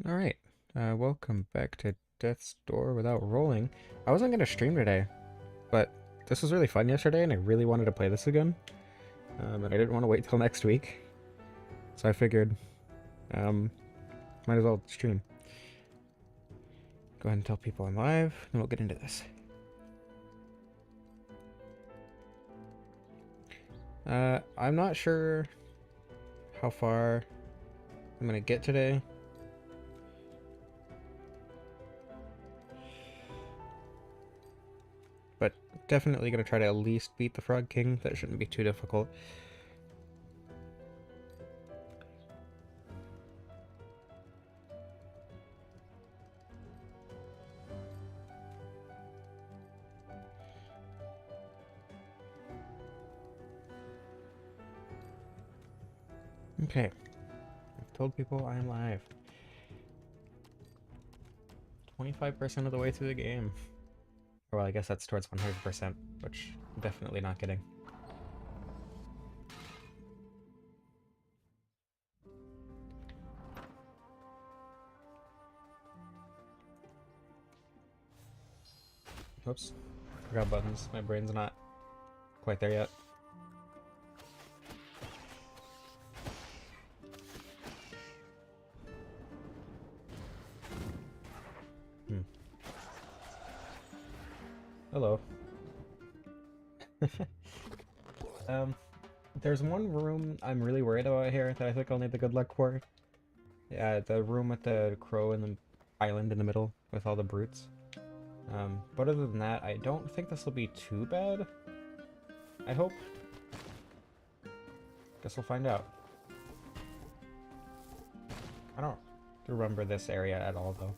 Alright, welcome back to Death's Door Without Rolling. I wasn't going to stream today, but this was really fun yesterday and I really wanted to play this again. And I didn't want to wait till next week, so I figured, um, might as well stream. Go ahead and tell people I'm live, and we'll get into this. I'm not sure how far I'm going to get today. But definitely going to try to at least beat the Frog King. That shouldn't be too difficult. Okay, I've told people I am live. 25% of the way through the game. Well, I guess that's towards 100%, which I'm definitely not getting. Oops. Forgot buttons. My brain's not quite there yet. Hello. um, there's one room I'm really worried about here that I think I'll need the good luck for. Yeah, the room with the crow and the island in the middle with all the brutes. But other than that, I don't think this will be too bad. I hope. Guess we'll find out. I don't remember this area at all, though.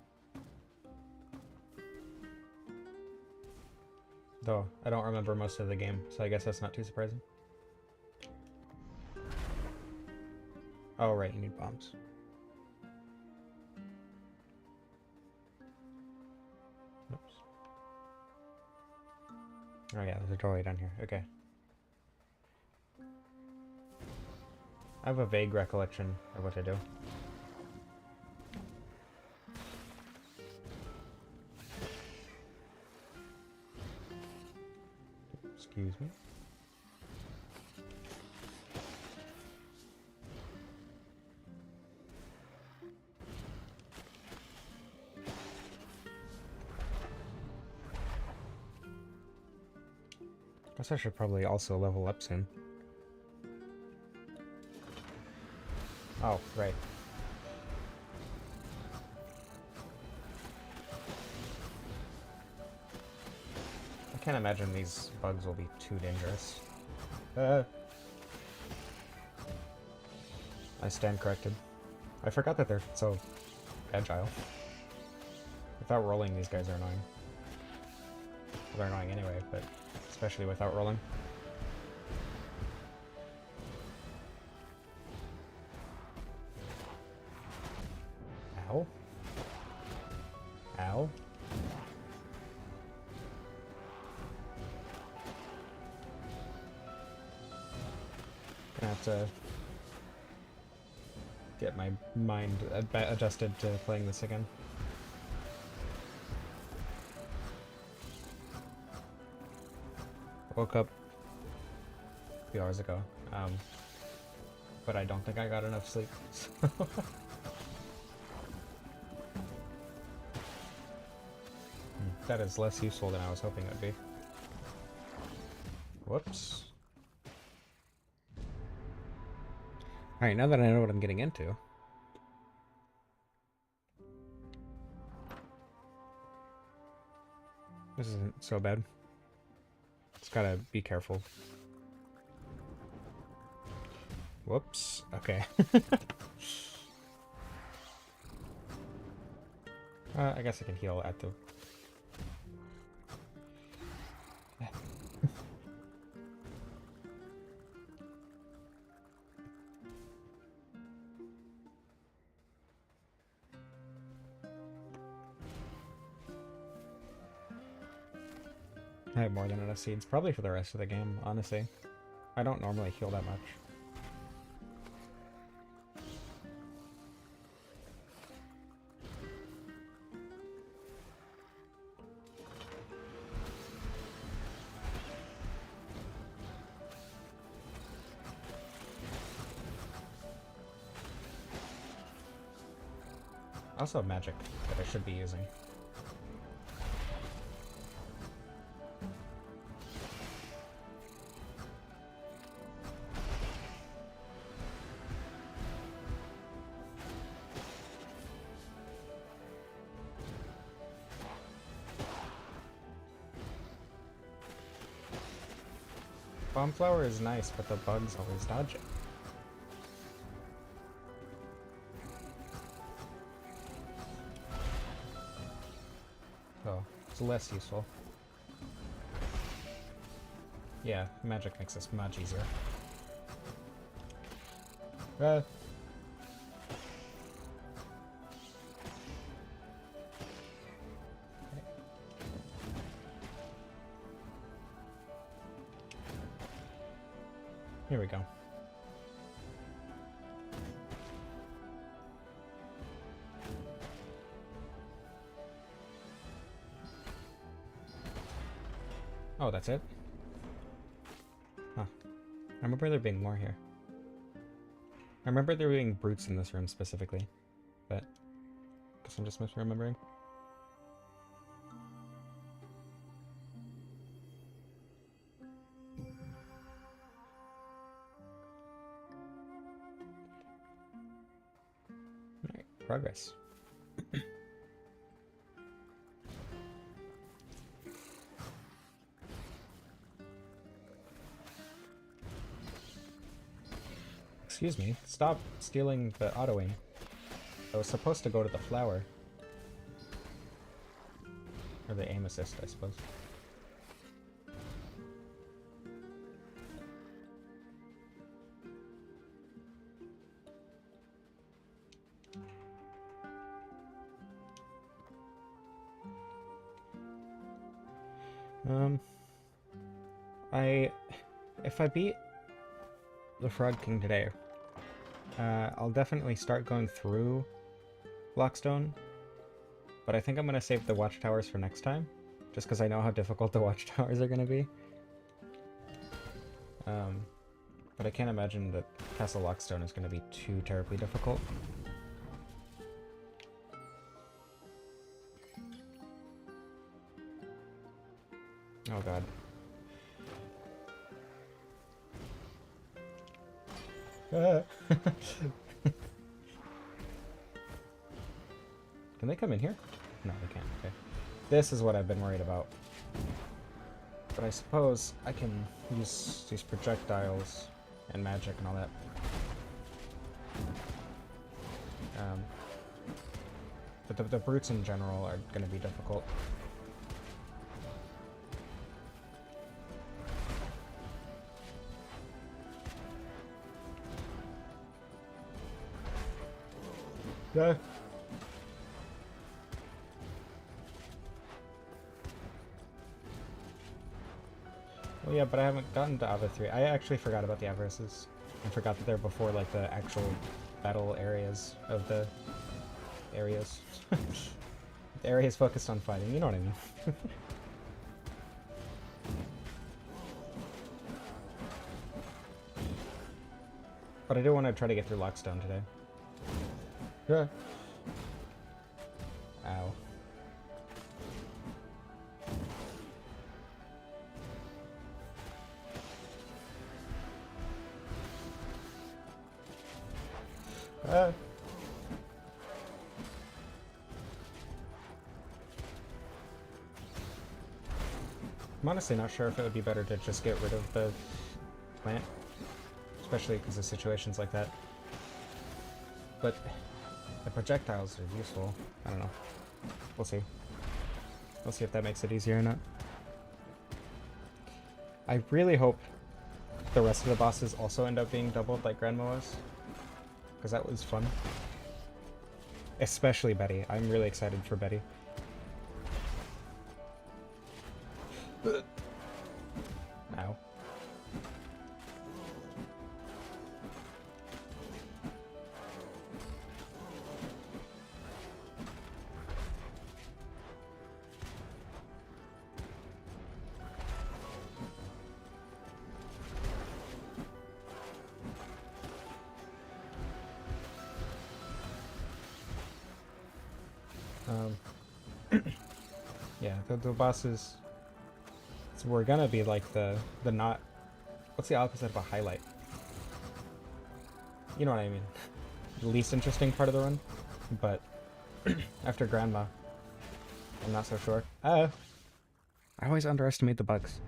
Though, I don't remember most of the game, so I guess that's not too surprising. Oh, right, you need bombs. Oops. Oh yeah, there's a doorway down here. Okay. I have a vague recollection of what to do. Excuse me. Guess I should probably also level up soon. Oh, right. I can't imagine these bugs will be too dangerous. I stand corrected. I forgot that they're so agile. Without rolling, these guys are annoying. Well, they're annoying anyway, but especially without rolling. Ow. Ow. Gonna have to get my mind adjusted to playing this again. Woke up a few hours ago, but I don't think I got enough sleep. So that is less useful than I was hoping it would be. Whoops. Alright, now that I know what I'm getting into. This isn't so bad. Just gotta be careful. Whoops. Okay. I guess I can heal at the... I have more than enough seeds, probably for the rest of the game, honestly. I don't normally heal that much. I also have magic that I should be using. Bomb flower is nice, but the bugs always dodge it. Oh, it's less useful. Yeah, magic makes this much easier. Here we go. Oh, that's it? Huh. I remember there being more here. I remember there being brutes in this room specifically, but I guess I'm just misremembering. Alright, progress. Excuse me, stop stealing the auto-aim. I was supposed to go to the flower. Or the aim assist, I suppose. If I beat the Frog King today, I'll definitely start going through Lockstone, but I think I'm going to save the watchtowers for next time, just because I know how difficult the watchtowers are going to be. But I can't imagine that Castle Lockstone is going to be too terribly difficult. Oh god. Can they come in here? No, they can't. Okay. This is what I've been worried about. But I suppose I can use these projectiles and magic and all that. But the brutes in general are going to be difficult. Yeah. Well, yeah, but I haven't gotten to Ava 3. I actually forgot about the Avarices. I forgot that they're before, like, the actual battle areas of the areas. The areas focused on fighting, you know what I mean. But I do want to try to get through Lockstone today. Yeah. Ow. I'm honestly not sure if it would be better to just get rid of the plant, especially because of situations like that. But the projectiles are useful. I don't know. We'll see. We'll see if that makes it easier or not. I really hope the rest of the bosses also end up being doubled like Grandma was, because that was fun. Especially Betty. I'm really excited for Betty. Ow. Um, yeah, the bosses. So we're gonna be like the not. What's the opposite of a highlight? You know what I mean. The least interesting part of the run, but after Grandma, I'm not so sure. I always underestimate the bugs.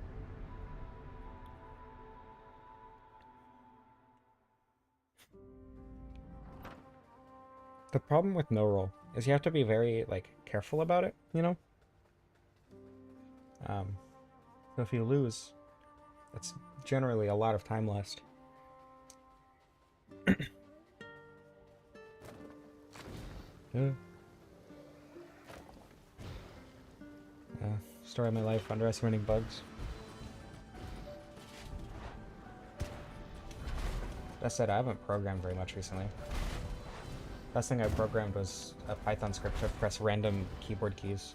The problem with no roll is you have to be very like careful about it, you know? So if you lose, it's generally a lot of time lost. Story of my life, underestimating bugs. That said, I haven't programmed very much recently. Last thing I programmed was a Python script to press random keyboard keys.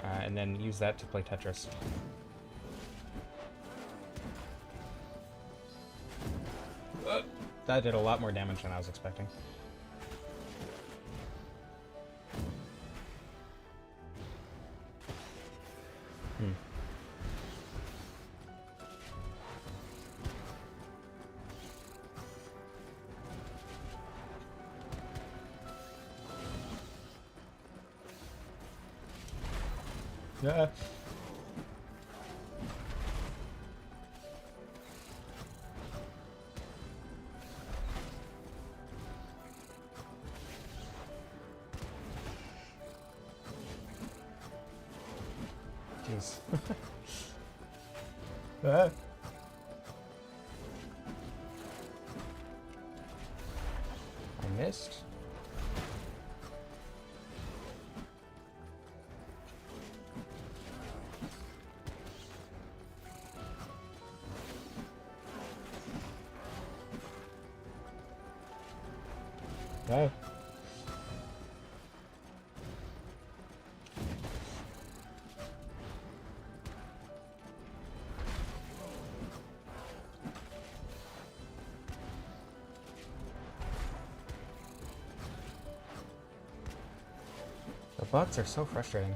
And then use that to play Tetris. That did a lot more damage than I was expecting. Yeah. Jeez. I missed. Oh. The bots are so frustrating.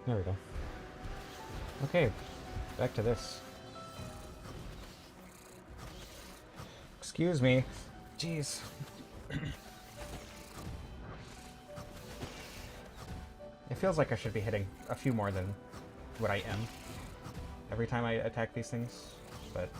There we go. Okay, back to this. Excuse me. Jeez. It feels like I should be hitting a few more than what I am every time I attack these things, but...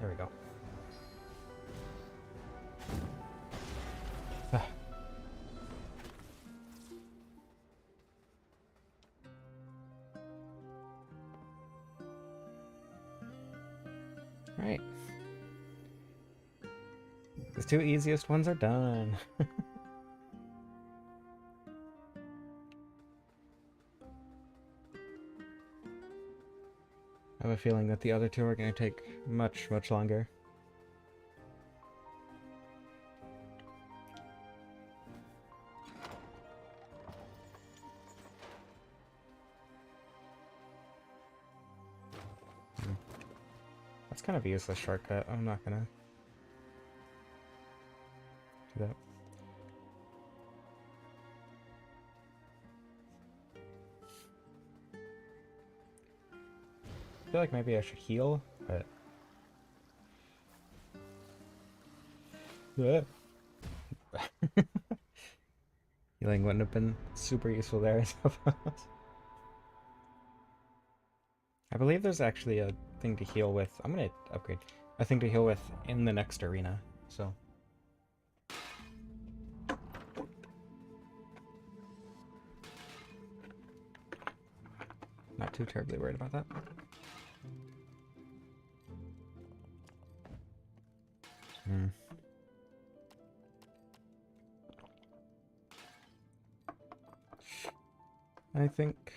There we go. Alright. The two easiest ones are done. I have a feeling that the other two are going to take much, much longer. That's kind of a useless shortcut. I'm not gonna do that. I feel like maybe I should heal, but... Healing wouldn't have been super useful there, I suppose. I believe there's actually a thing to heal with. I'm gonna upgrade. A thing to heal with in the next arena, so... too terribly worried about that. I think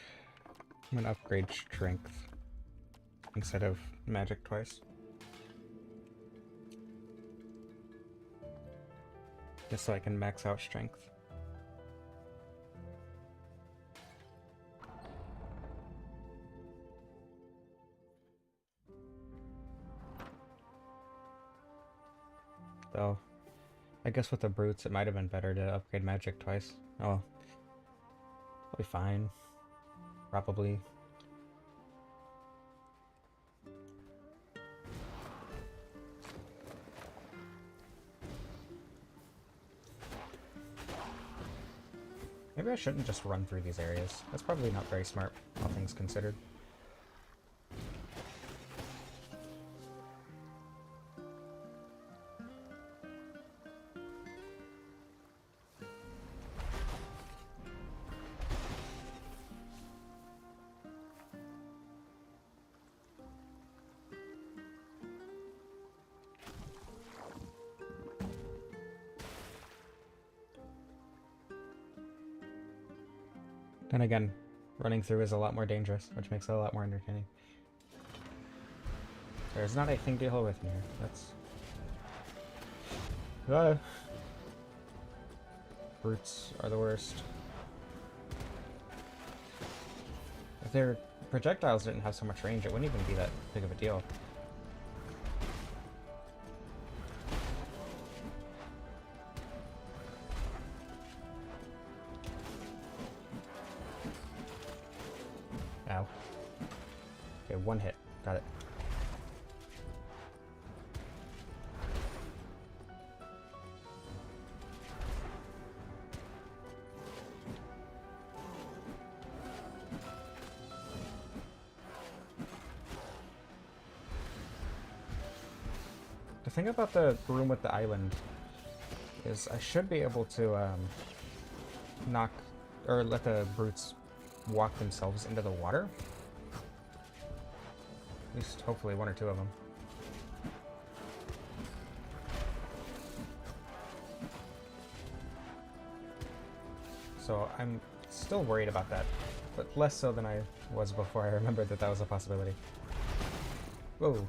I'm gonna upgrade strength instead of magic twice. Just so I can max out strength. Though, I guess with the brutes it might have been better to upgrade magic twice. Oh, I'll be fine. Probably. Maybe I shouldn't just run through these areas. That's probably not very smart, all things considered. Then again, running through is a lot more dangerous, which makes it a lot more entertaining. There's not a thing to deal with in here. That's... Brutes are the worst. If their projectiles didn't have so much range, it wouldn't even be that big of a deal. Ow. Okay, one hit. Got it. The thing about the room with the island is I should be able to knock or let the brutes walk themselves into the water. At least hopefully one or two of them. So I'm still worried about that, but less so than I was before I remembered that that was a possibility. Whoa.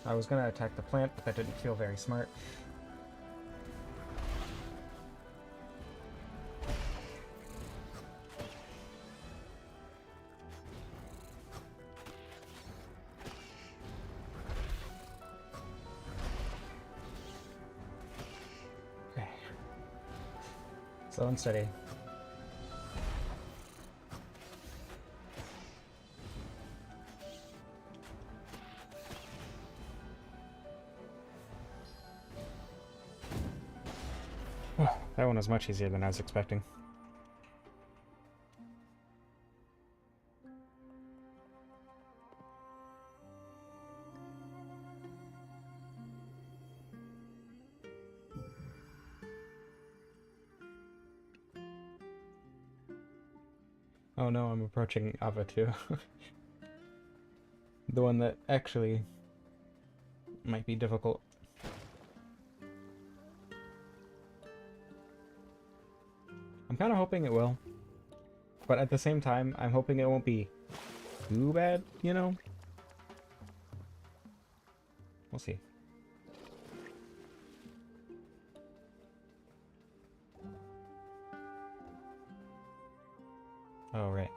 I was gonna attack the plant, but that didn't feel very smart. Okay. Slow and steady. That one was much easier than I was expecting. Oh no, I'm approaching Ava too. The one that actually might be difficult. I'm kind of hoping it will. But at the same time, I'm hoping it won't be too bad, you know? We'll see. Oh, right.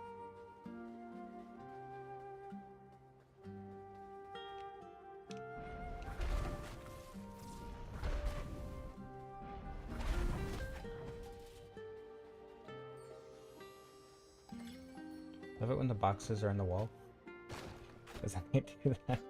Love it when the boxes are in the wall. Does that need to do that?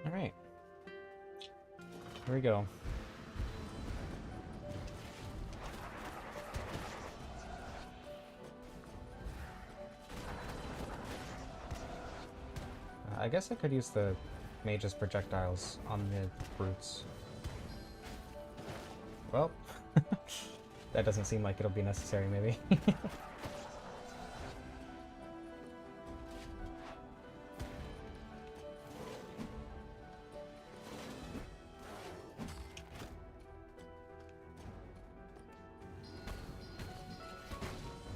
Alright. Here we go. I guess I could use the mage's projectiles on the brutes. Well, that doesn't seem like it'll be necessary, maybe.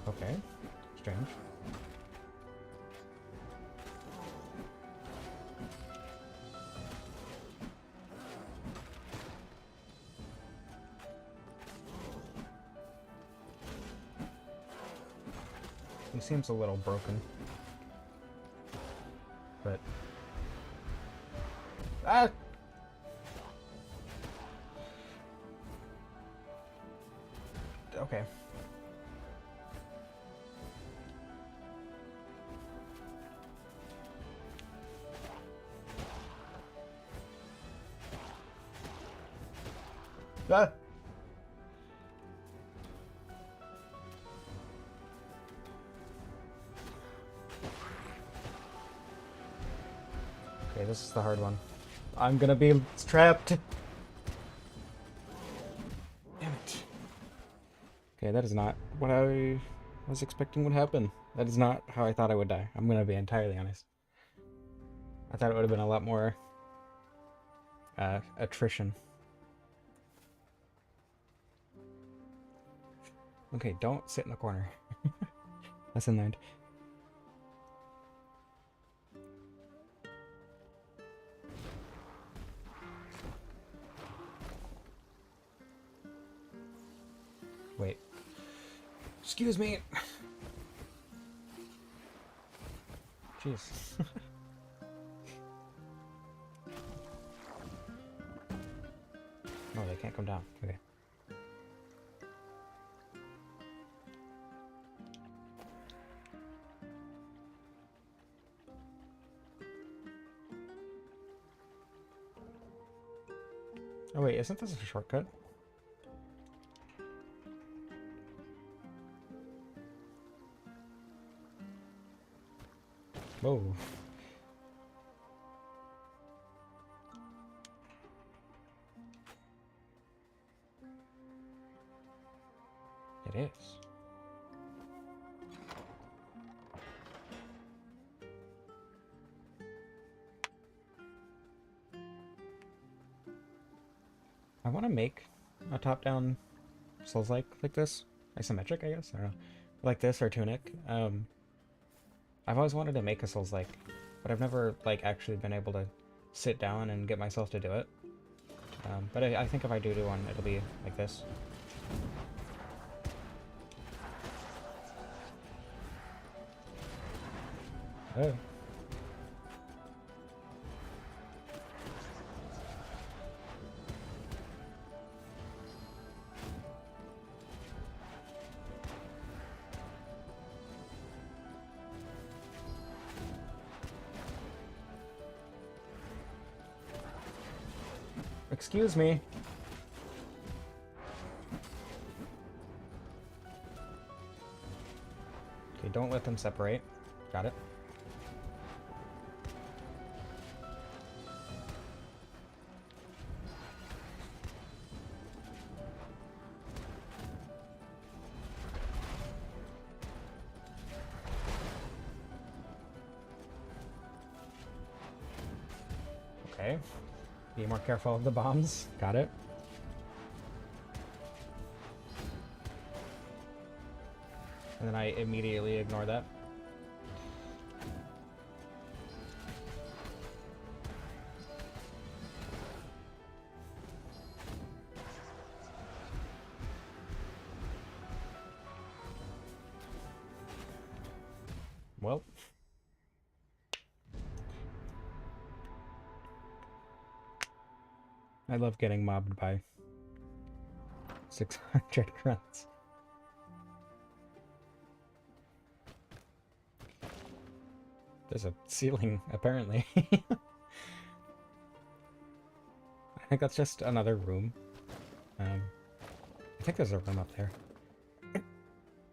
Okay, strange. He seems a little broken. But... Ah! Okay. Ah! Okay, this is the hard one. I'm gonna be trapped! Damn it. Okay, that is not what I was expecting would happen. That is not how I thought I would die. I'm gonna be entirely honest. I thought it would have been a lot more... attrition. Okay, don't sit in the corner. Lesson learned. Wait. Excuse me! Jeez. No, they can't come down. Okay. Oh wait, isn't this a shortcut? Whoa. It is. I want to make a top-down Souls-like this. Isometric, I guess? I don't know. Like this or Tunic. I've always wanted to make a Souls-like, but I've never, like, actually been able to sit down and get myself to do it. But I think if I do one, it'll be like this. Oh. Excuse me. Okay, don't let them separate. Got it. Okay. Be more careful of the bombs. Got it. And then I immediately ignore that. I love getting mobbed by 600 grunts. There's a ceiling, apparently. I think that's just another room. I think there's a room up there.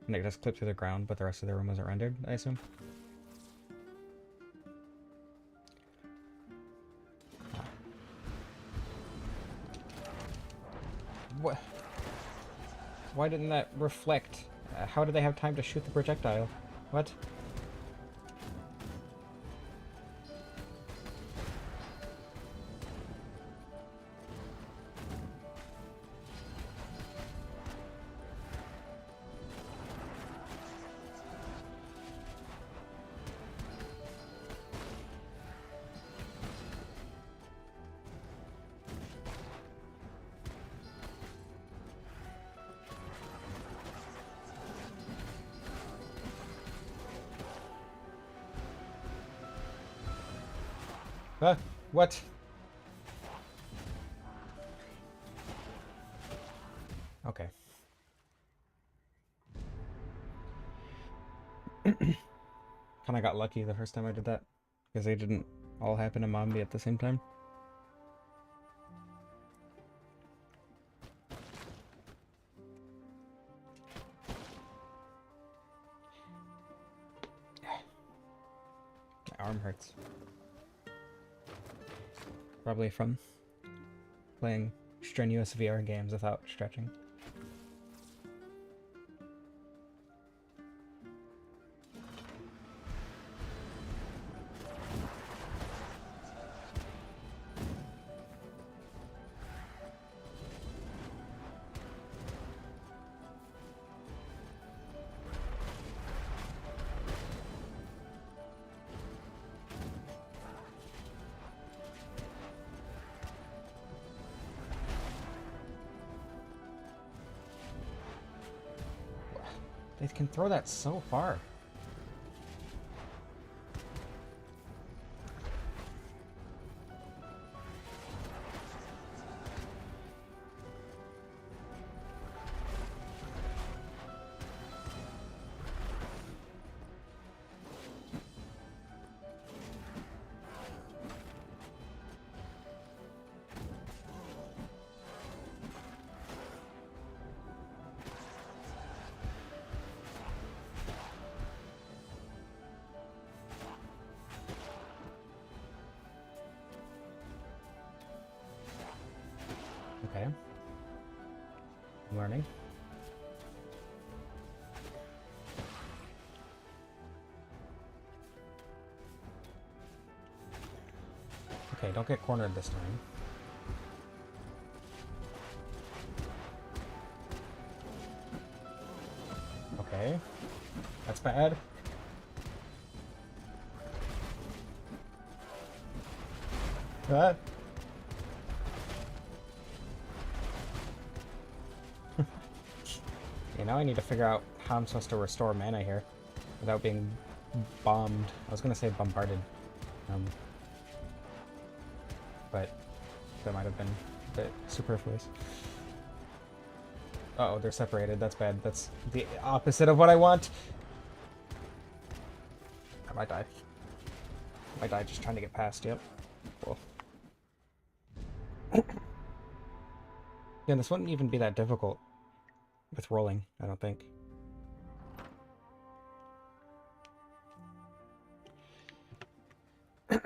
And it just clipped through the ground, but the rest of the room wasn't rendered, I assume. What? Why didn't that reflect? How did they have time to shoot the projectile? What? What? Okay. Kinda got lucky the first time I did that, because they didn't all happen to mob me at the same time. My arm hurts. Probably from playing strenuous VR games without stretching. They can throw that so far. Okay. I'm learning. Okay, don't get cornered this time. Okay. That's bad. What? Okay, now I need to figure out how I'm supposed to restore mana here without being bombed. I was gonna say bombarded. But that might have been a bit superfluous. Uh oh, they're separated. That's bad. That's the opposite of what I want. I might die. I might die just trying to get past. Yep. Cool. Yeah, this wouldn't even be that difficult with rolling, I don't think. I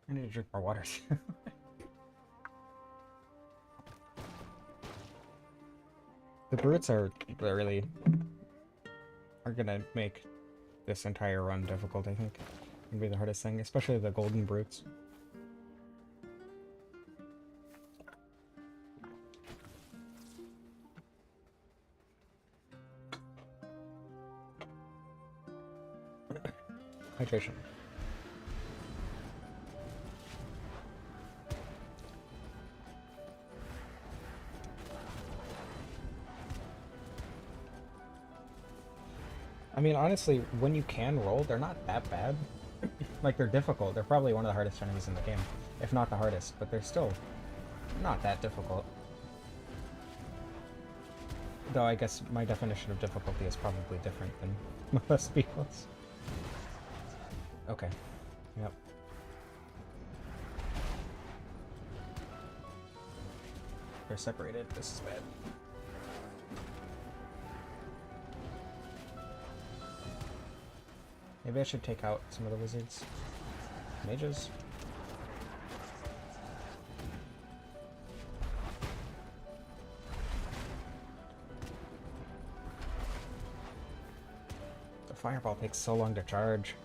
need to drink more water. The brutes are really gonna make this entire run difficult, I think. Gonna be the hardest thing, especially the golden brutes. Hydration. I mean, honestly, when you can roll, they're not that bad. Like, they're difficult. They're probably one of the hardest enemies in the game, if not the hardest, but they're still not that difficult. Though I guess my definition of difficulty is probably different than most people's. Okay. Yep. They're separated. This is bad. Maybe I should take out some of the wizards. Mages. The fireball takes so long to charge.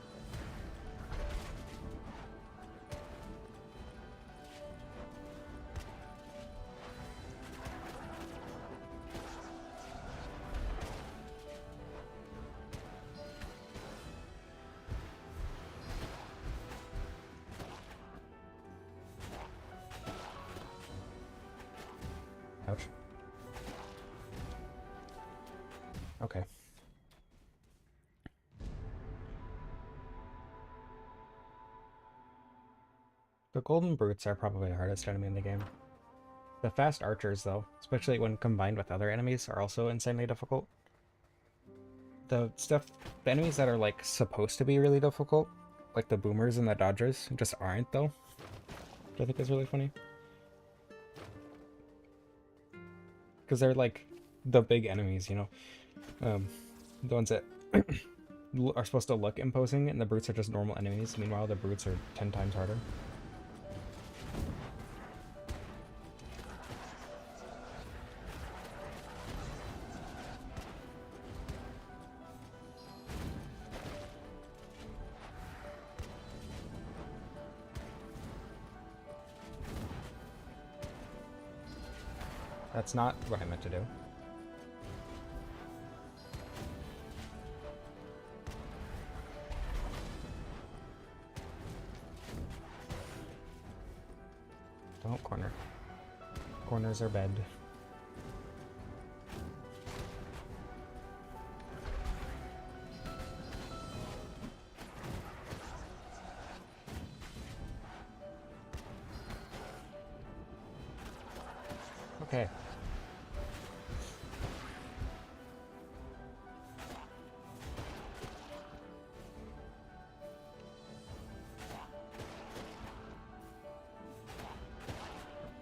Ouch. Okay. The golden brutes are probably the hardest enemy in the game. The fast archers, though, especially when combined with other enemies, are also insanely difficult. The enemies that are like supposed to be really difficult, like the boomers and the dodgers, just aren't though. Which I think is really funny. Because they're like the big enemies, you know? The ones that are supposed to look imposing, and the brutes are just normal enemies. Meanwhile, the brutes are 10 times harder. That's not what I meant to do. Don't corner. Corners are bad. Okay.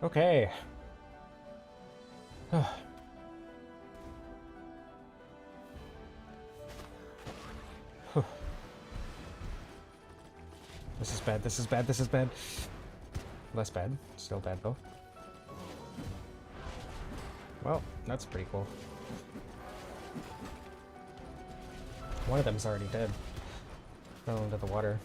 Okay. This is bad, this is bad, this is bad. Less bad. Still bad, though. Well, that's pretty cool. One of them's already dead. Fell into the water.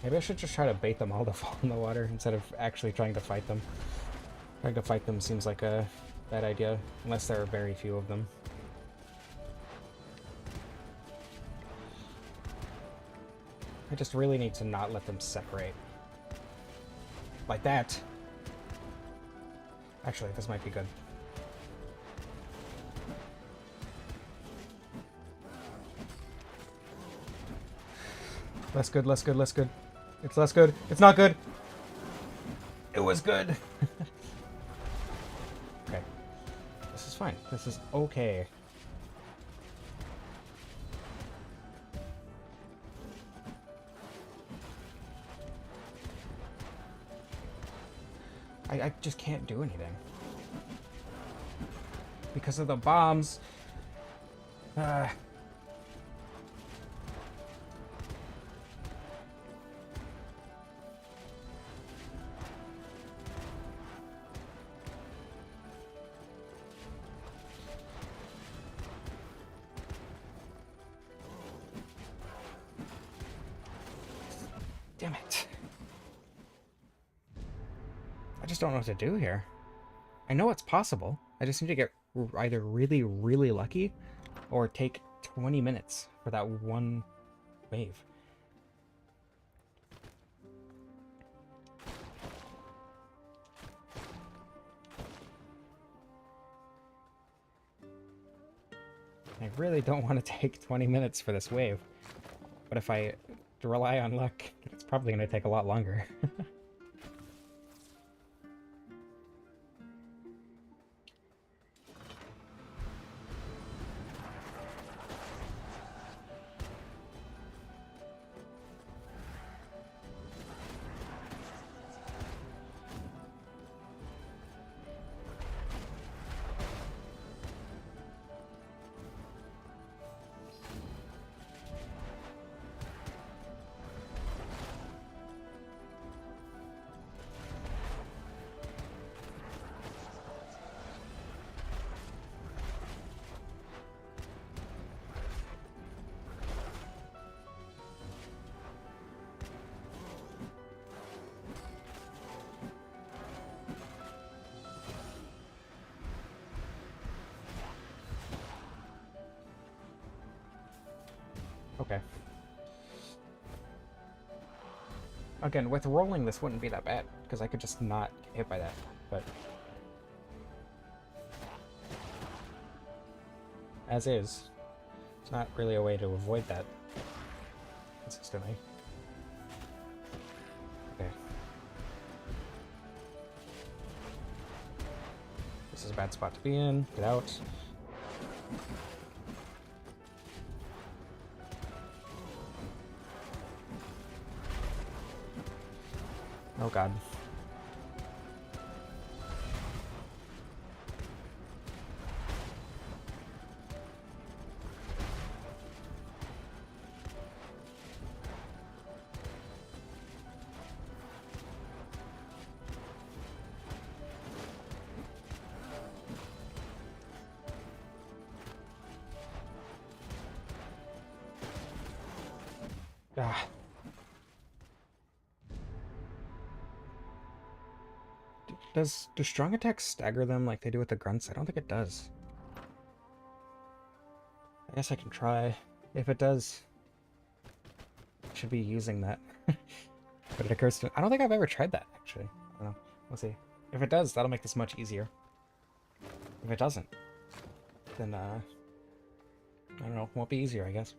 Maybe I should just try to bait them all to fall in the water instead of actually trying to fight them. Trying to fight them seems like a bad idea, unless there are very few of them. I just really need to not let them separate. Like that. Actually, this might be good. Less good, less good, less good. It's less good. It's not good. It was good. Okay. This is fine. This is okay. I just can't do anything. Because of the bombs. Damn it. I just don't know what to do here. I know it's possible. I just need to get either really, really lucky or take 20 minutes for that one wave. I really don't want to take 20 minutes for this wave. But if I to rely on luck, it's probably going to take a lot longer. Okay. Again, with rolling, this wouldn't be that bad, because I could just not get hit by that, but... As is, it's not really a way to avoid that consistently. Okay. This is a bad spot to be in. Get out. Oh god. Ah. Do strong attacks stagger them like they do with the grunts? I don't think it does. I guess I can try. If it does, I should be using that. But it occurs to... I don't think I've ever tried that, actually. I don't know. We'll see. If it does, that'll make this much easier. If it doesn't, then, I don't know. It won't be easier, I guess.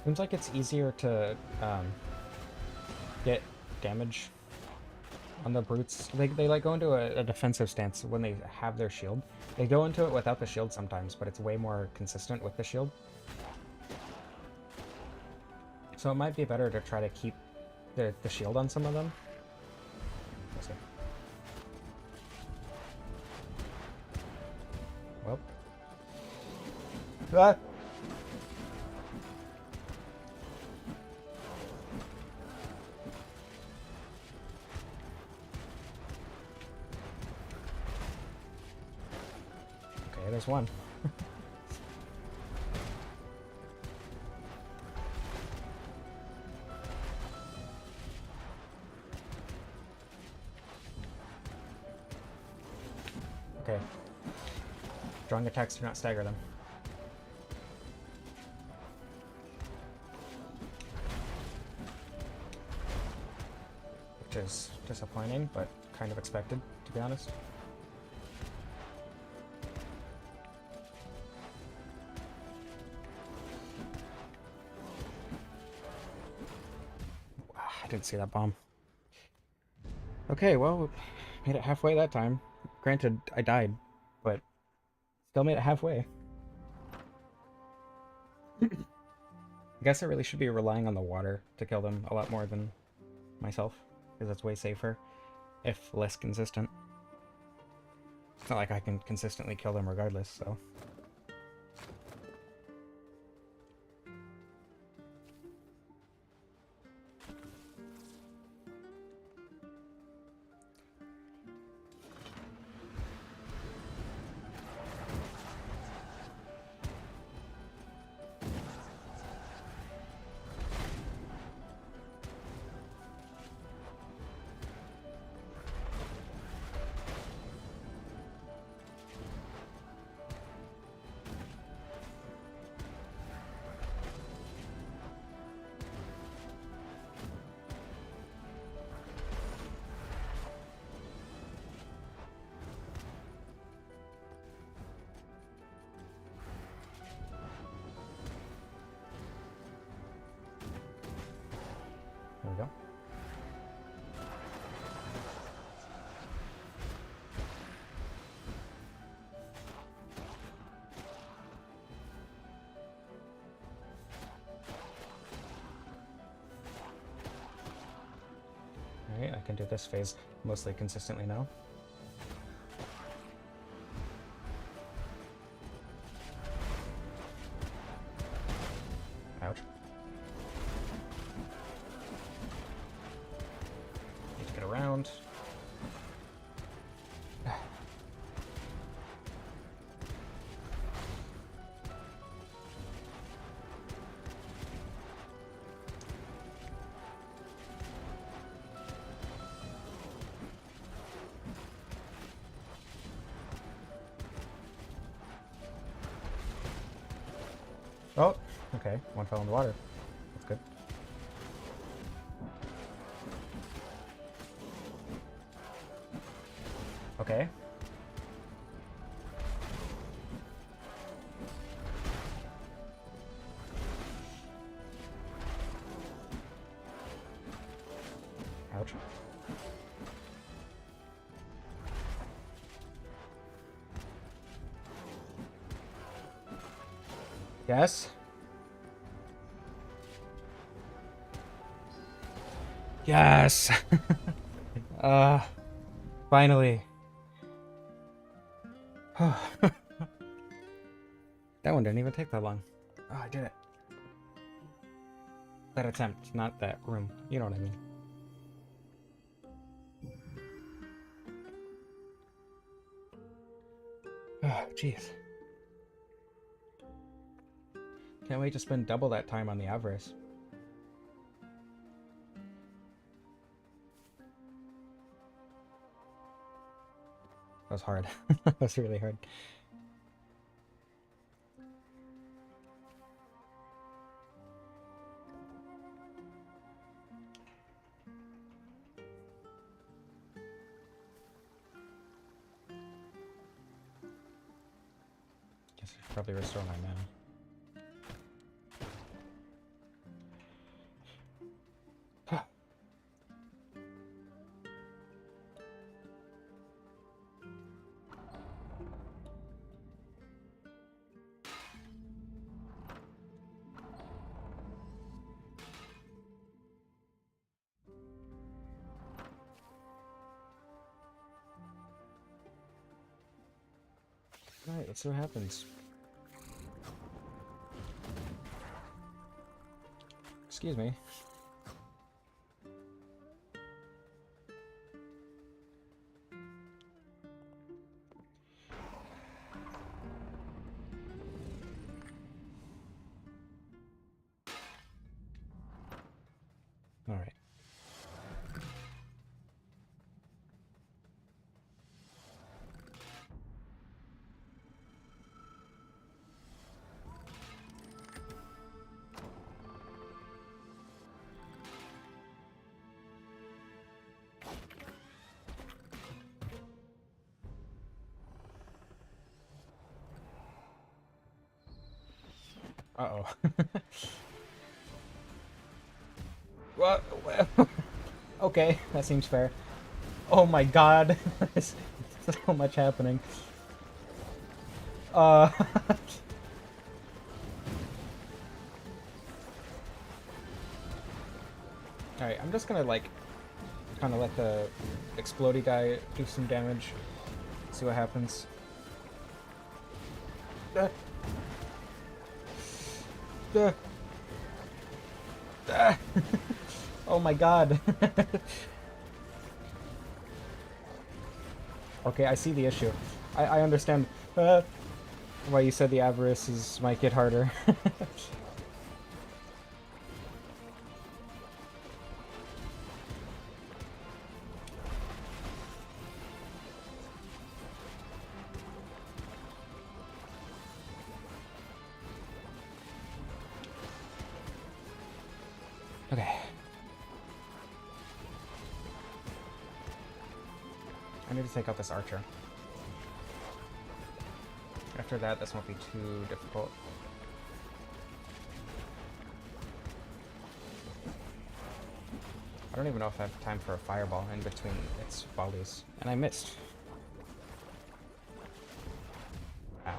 Seems like it's easier to get damage on the brutes. They like go into a defensive stance when they have their shield. They go into it without the shield sometimes, but it's way more consistent with the shield. So it might be better to try to keep the shield on some of them. Let's see. Well. Ah! There's one. Okay. Strong attacks do not stagger them. Which is disappointing, but kind of expected, to be honest. I didn't see that bomb. Okay, well, made it halfway that time. Granted, I died, but still made it halfway. I guess I really should be relying on the water to kill them a lot more than myself, because that's way safer, if less consistent. It's not like I can consistently kill them regardless, so... Alright, I can do this phase mostly consistently now. Ouch. Need to get around. Oh, okay. One fell in the water. That's good. Okay. Ouch. Yes? Yes! Finally. That one didn't even take that long. Oh, I did it. That attempt, not that room. You know what I mean. Oh, jeez. Can't wait to spend double that time on the Avarice. That was hard. That was really hard. Guess I should probably restore my mana. Alright, let's see what happens. Excuse me. Alright. Uh-oh. What? Okay, that seems fair. Oh my god. There's so much happening. Alright, I'm just gonna, like, kind of let the explodey guy do some damage. See what happens. Oh my god. Okay, I see the issue. I understand why you said the Avarice might get harder. Okay. I need to take out this archer. After that, this won't be too difficult. I don't even know if I have time for a fireball in between its volleys. And I missed. Ow.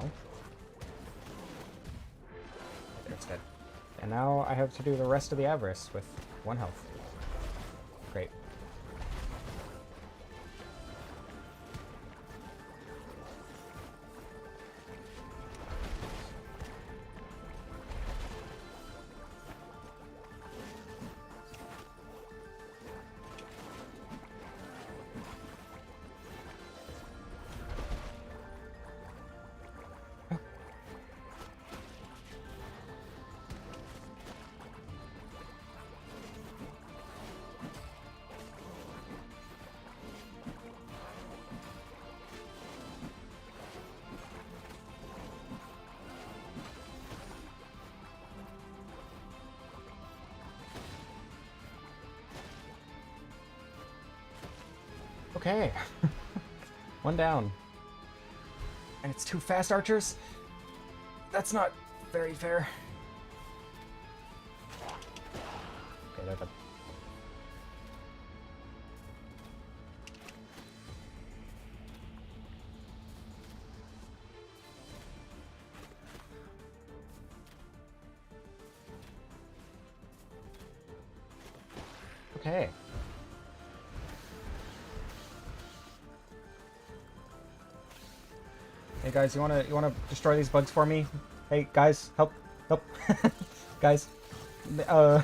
There, it's dead. And now I have to do the rest of the Avarice with 1 health. Great. Okay. One down. And it's two fast archers? That's not very fair. Okay, they're good. Okay. Hey guys, you wanna destroy these bugs for me? Hey guys, help, help, guys. They're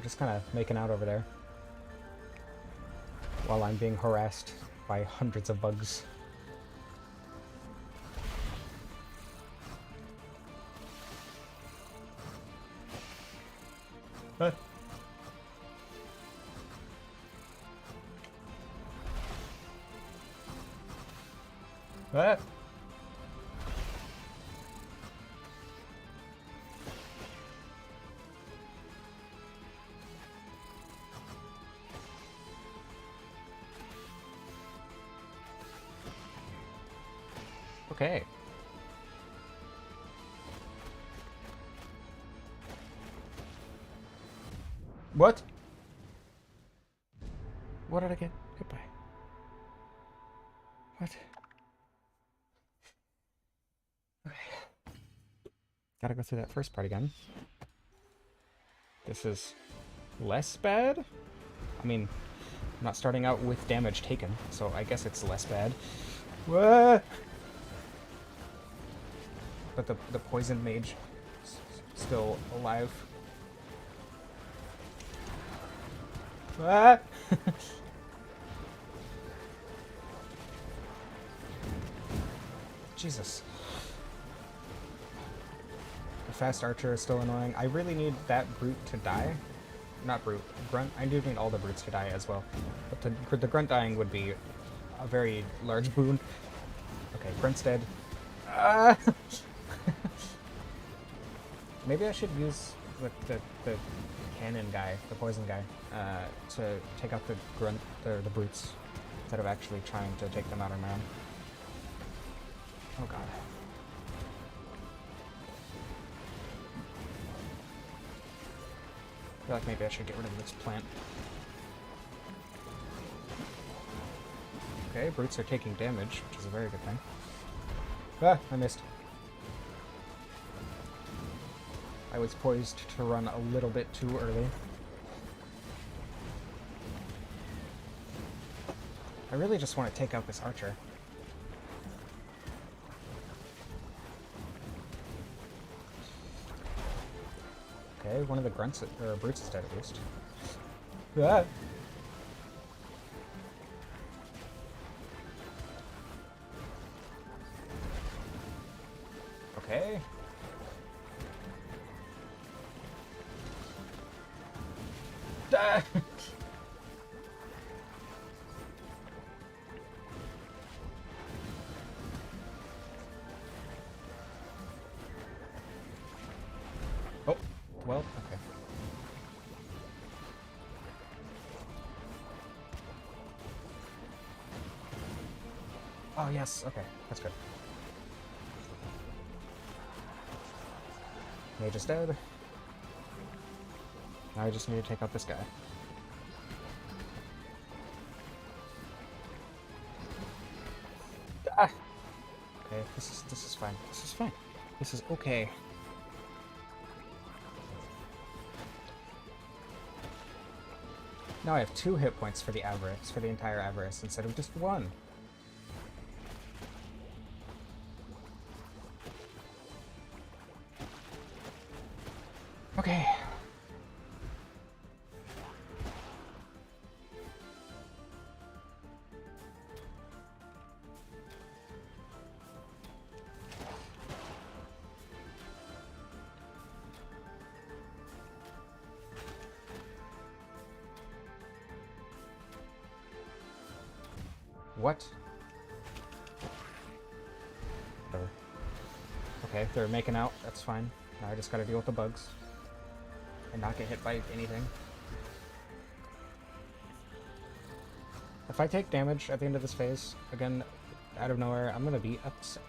just kind of making out over there while I'm being harassed by hundreds of bugs. Huh? What? Okay. What? What did I get hit by? What? Okay. Gotta go through that first part again. This is less bad? I mean, I'm not starting out with damage taken, so I guess it's less bad. What? But the poison mage still alive. What? Jesus. The fast archer is still annoying. I really need that brute to die. Not brute, grunt. I do need all the brutes to die as well. But the grunt dying would be a very large boon. Okay, grunt's dead. Maybe I should use the cannon guy, the poison guy, to take out the brutes, instead of actually trying to take them out on my own. Oh god. I feel like maybe I should get rid of this plant. Okay, brutes are taking damage, which is a very good thing. Ah, I missed. I was poised to run a little bit too early. I really just want to take out this archer. Okay, one of the grunts or brutes is dead at least. Ah. Okay. Ah. Oh, well, okay. Oh, yes, okay, that's good. Mage is dead. Now I just need to take out this guy. Ah! Okay, this is fine. This is fine. This is okay. Now I have 2 hit points for the Avarice, for the entire Avarice, instead of just 1. Okay. What? Whatever. Okay, they're making out. That's fine. Now I just gotta deal with the bugs. And not get hit by anything. If I take damage at the end of this phase, again, out of nowhere, I'm gonna be upset.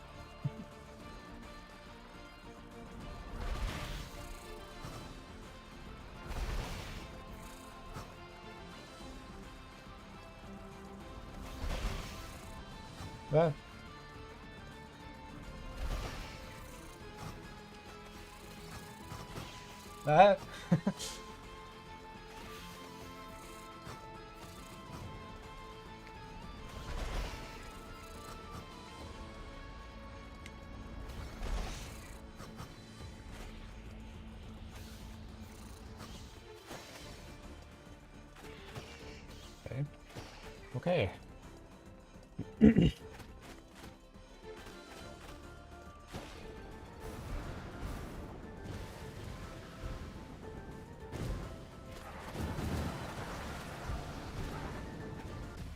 Ah. Ah. Okay. Okay.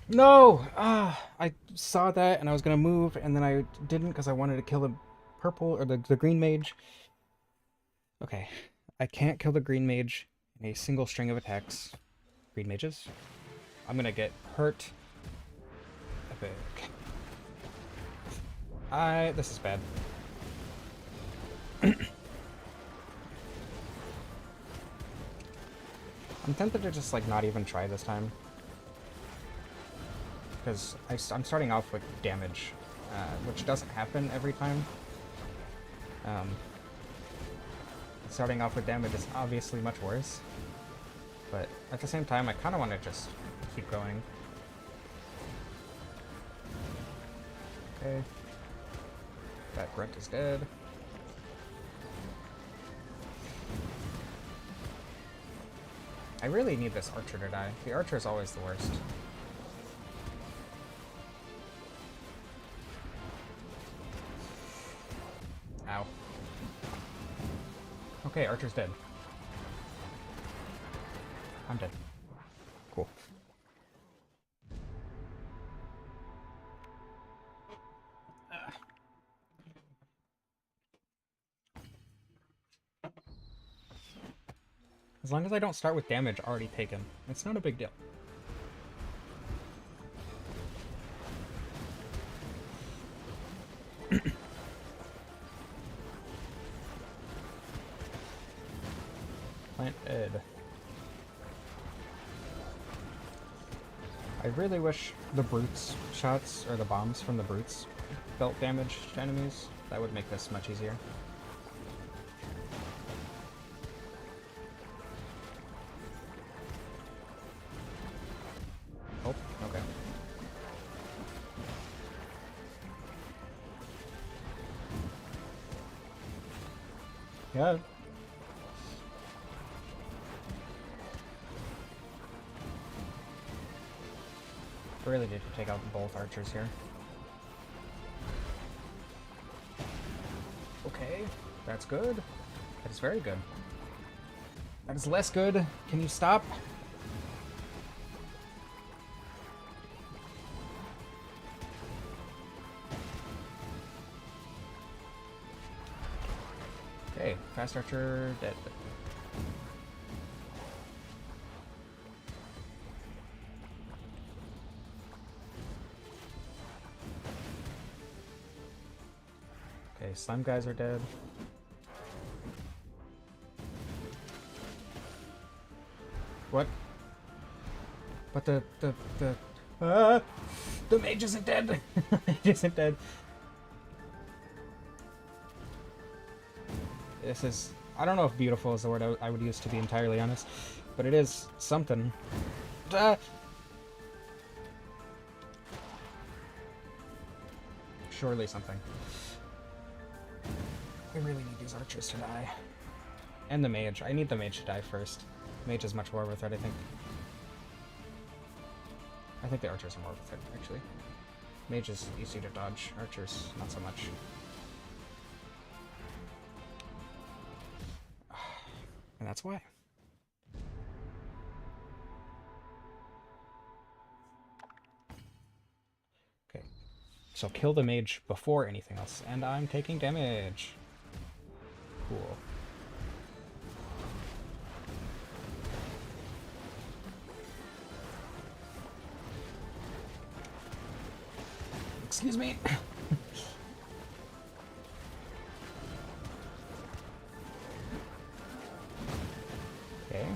No! Ah, I saw that and I was gonna move and then I didn't because I wanted to kill the purple or the green mage. Okay. I can't kill the green mage in a single string of attacks. Green mages. I'm gonna get hurt. Epic. This is bad. I'm tempted to just like not even try this time. Because I'm starting off with damage, which doesn't happen every time. Starting off with damage is obviously much worse. But at the same time, I kind of want to just keep going. Okay. That grunt is dead. I really need this archer to die. The archer is always the worst. Ow. Okay, archer's dead. I'm dead. Cool. As long as I don't start with damage already taken, it's not a big deal. Plant Ed. I really wish the brutes shots, or the bombs from the brutes, dealt damage to enemies. That would make this much easier. Oh, okay. Yeah. Really need to take out both archers here. Okay, that's good. That is very good. That is less good. Can you stop? Okay, fast archer dead. Okay, slime guys are dead. What? But the mage isn't dead. The mage isn't dead. This is, I don't know if beautiful is the word I would use, to be entirely honest, but it is something. Surely something. I really need these archers to die. And the mage. I need the mage to die first. Mage is much more worth it, I think. I think the archers are more worth it, actually. Mage is easy to dodge. Archers, not so much. And that's why. Okay. So kill the mage before anything else, and I'm taking damage. Excuse me. Okay.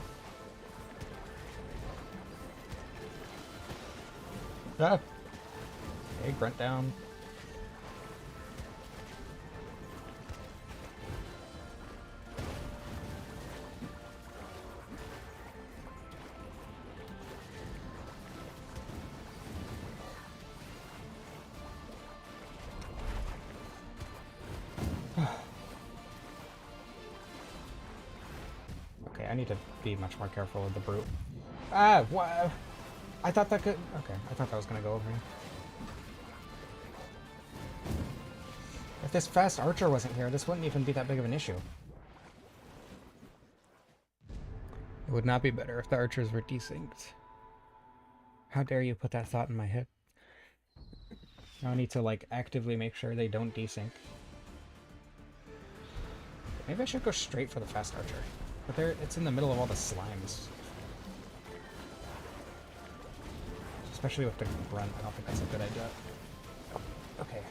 Ah. Okay, grunt down. Okay, I need to be much more careful with the brute. Ah, what? I thought that could... Okay, I thought that was gonna go over me. If this fast archer wasn't here, this wouldn't even be that big of an issue. It would not be better if the archers were desynced. How dare you put that thought in my head? Now I need to, like, actively make sure they don't desync. Maybe I should go straight for the fast archer. But it's in the middle of all the slimes. Especially with the grunt, I don't think that's a good idea. Okay.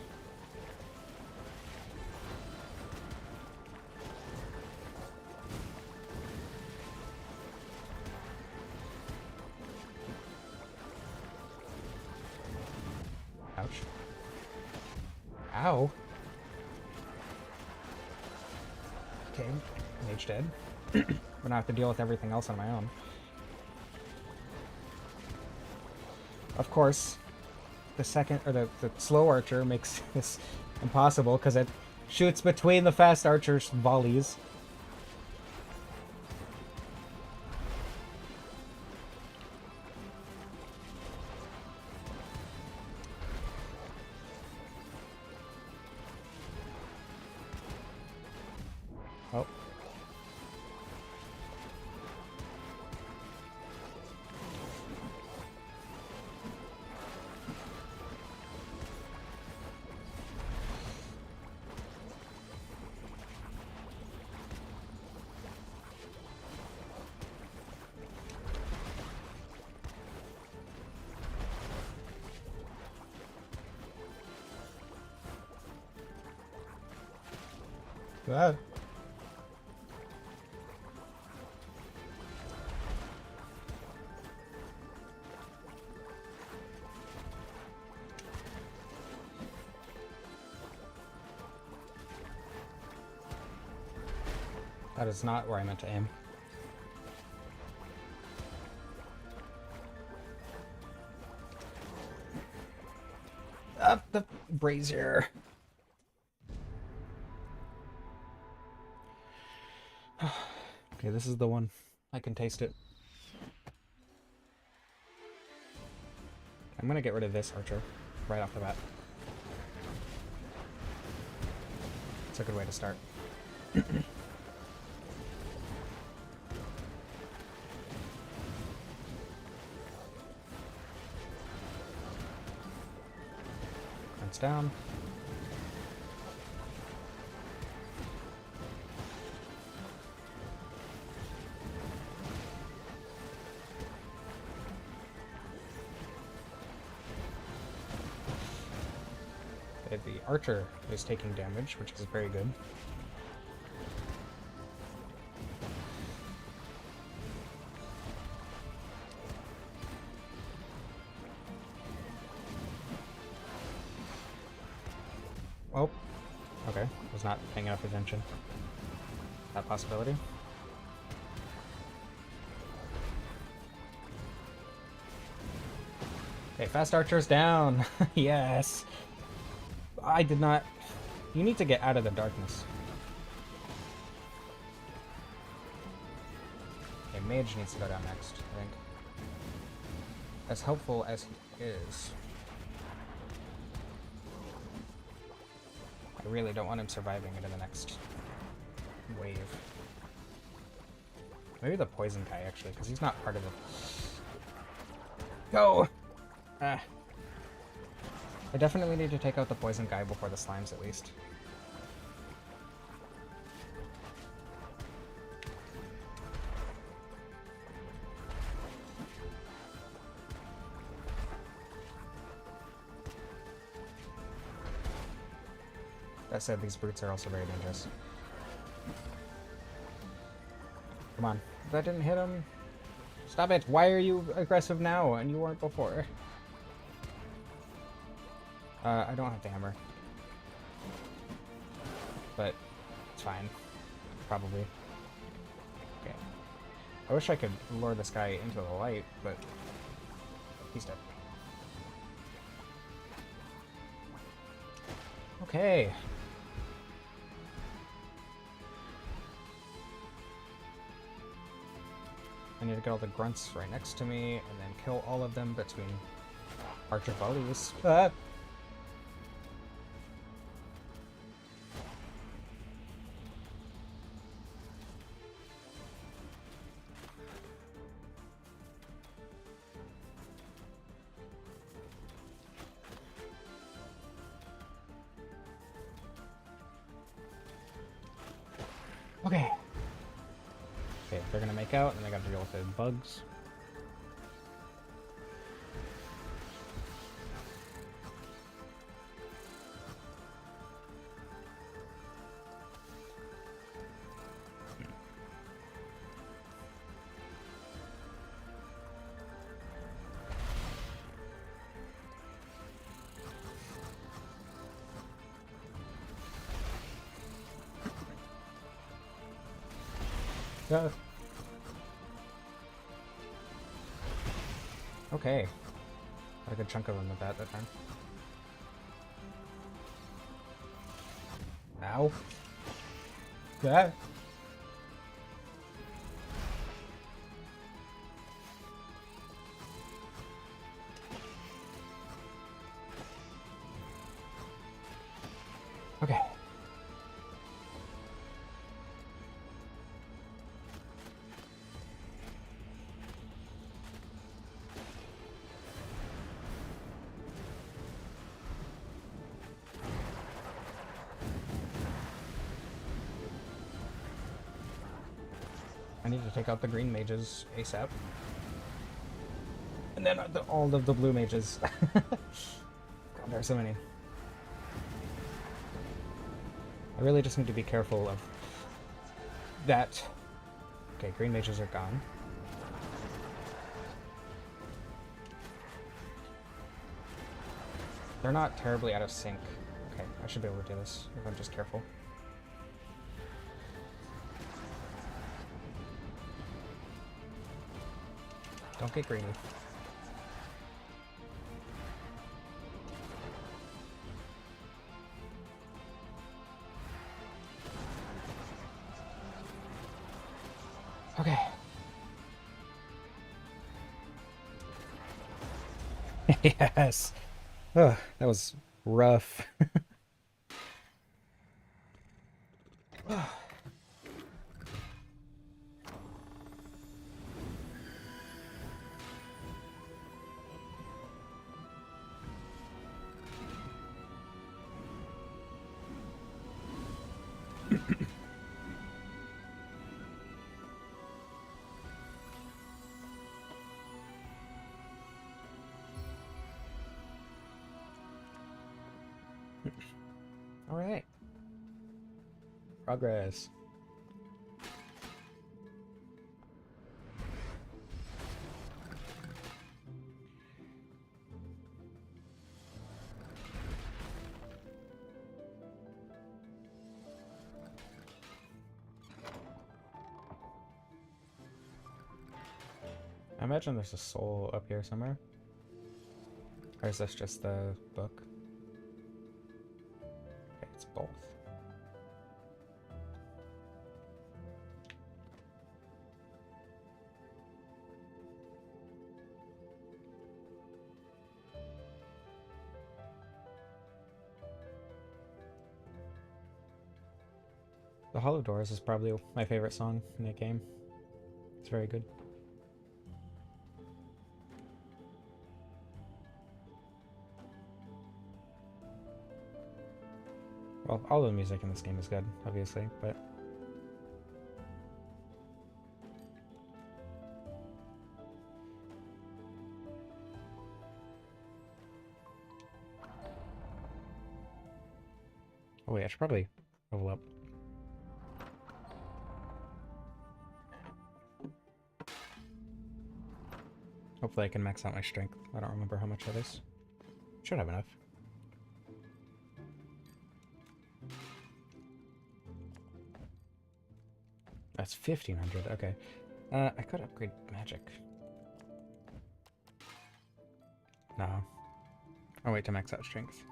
Ouch. Ow. Okay, mage dead. I'm gonna have to deal with everything else on my own. Of course, the slow archer makes this impossible because it shoots between the fast archer's volleys. Oh. Ah. That is not where I meant to aim. Up the brazier. Okay, this is the one. I can taste it. I'm gonna get rid of this archer right off the bat. It's a good way to start. Runs down. The archer is taking damage, which is very good. Oh, okay. Was not paying enough attention. That possibility. Okay, fast archer's down. Yes. I did not... You need to get out of the darkness. Okay, mage needs to go down next, I think. As helpful as he is. I really don't want him surviving into the next wave. Maybe the poison guy, actually, because he's not part of it. Go! Ah. I definitely need to take out the poison guy before the slimes, at least. That said, these brutes are also very dangerous. Come on. That didn't hit him. Stop it! Why are you aggressive now and you weren't before? I don't have the hammer. But it's fine. Probably. Okay. I wish I could lure this guy into the light, but he's dead. Okay. I need to get all the grunts right next to me and then kill all of them between archer volleys. Ah! Okay. Okay, they're gonna make out, and I gotta deal with the bugs. Yeah. Okay. Got a good chunk of them with that time. Ow. Yeah. Okay. I need to take out the green mages ASAP. And then all of the blue mages. God, there are so many. I really just need to be careful of that. Okay, green mages are gone. They're not terribly out of sync. Okay, I should be able to do this if I'm just careful. Don't get greedy. Okay. Yes. Ugh, that was rough. All right. Progress. I imagine there's a soul up here somewhere. Or is this just the book? Okay, it's both. The Hollow Doors is probably my favorite song in the game. It's very good. Well, all the music in this game is good, obviously, but... Oh wait, I should probably level up. Hopefully I can max out my strength. I don't remember how much that is. Should have enough. That's 1500, okay. I could upgrade magic. No. I'll wait to max out strength.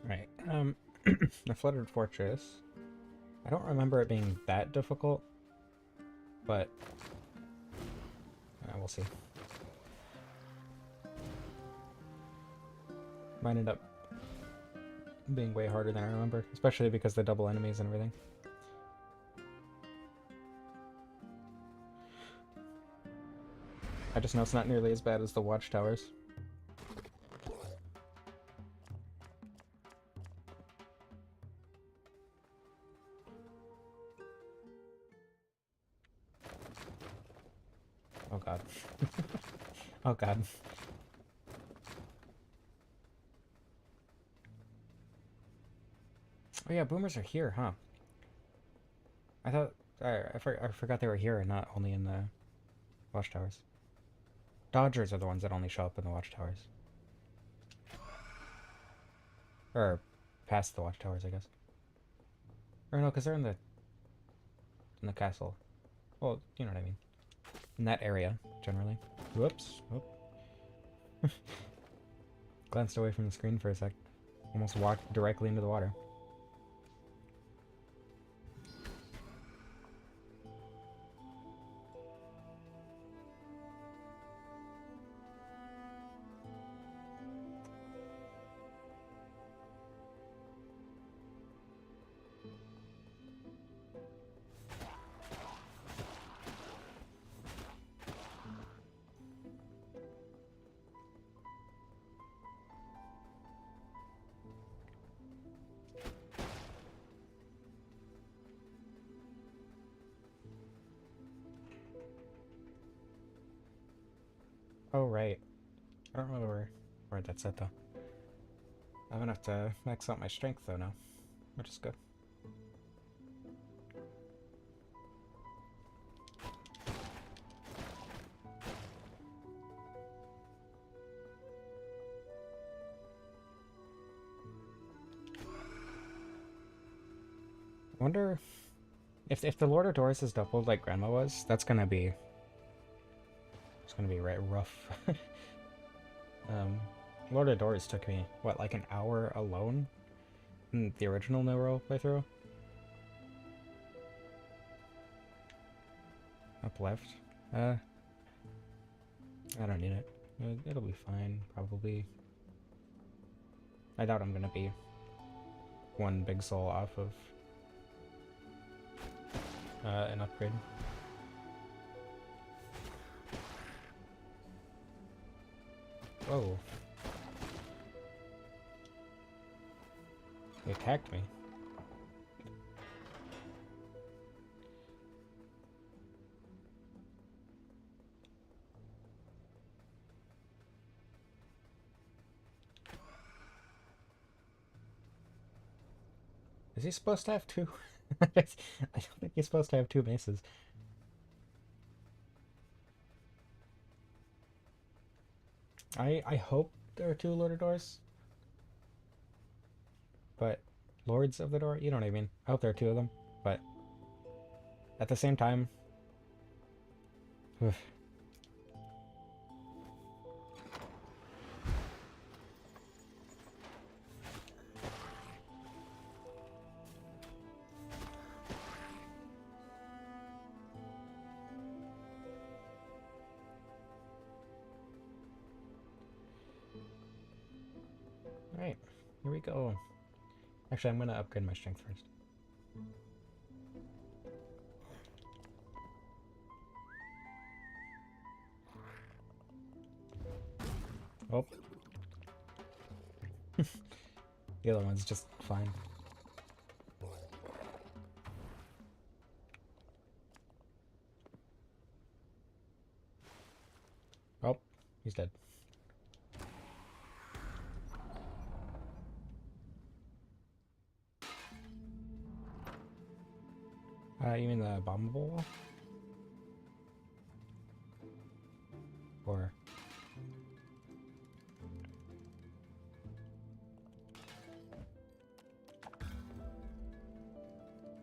Right, the Flooded Fortress. I don't remember it being that difficult, but we'll see. Might end up being way harder than I remember, especially because the double enemies and everything. I just know it's not nearly as bad as the Watchtowers. Oh god. Oh god. Oh yeah, boomers are here, huh? I thought... I forgot they were here and not only in the Watchtowers. Dodgers are the ones that only show up in the Watchtowers. Or past the Watchtowers, I guess. Or no, because they're in the castle. Well, you know what I mean. In that area, generally. Whoops. Oh. Glanced away from the screen for a sec. Almost walked directly into the water. Oh, right. I don't remember where that's at, though. I'm gonna have to max out my strength, though, now. Which is good. I wonder if the Lord of Doors is doubled like Grandma was, that's gonna be... It's gonna be right rough. Lord of Doors took me, what, like an hour alone? In the original No Roll playthrough? Up left? I don't need it. It'll be fine, probably. I doubt I'm gonna be one big soul off of an upgrade. Whoa. He attacked me. Is he supposed to have two? I don't think he's supposed to have two maces. I hope there are two Lord of Doors. But Lords of the Door? You know what I mean. I hope there are two of them. But at the same time... Alright, here we go. Actually, I'm gonna upgrade my strength first. Oh. The other one's just fine. Oh, he's dead. You mean the bombable wall? Or...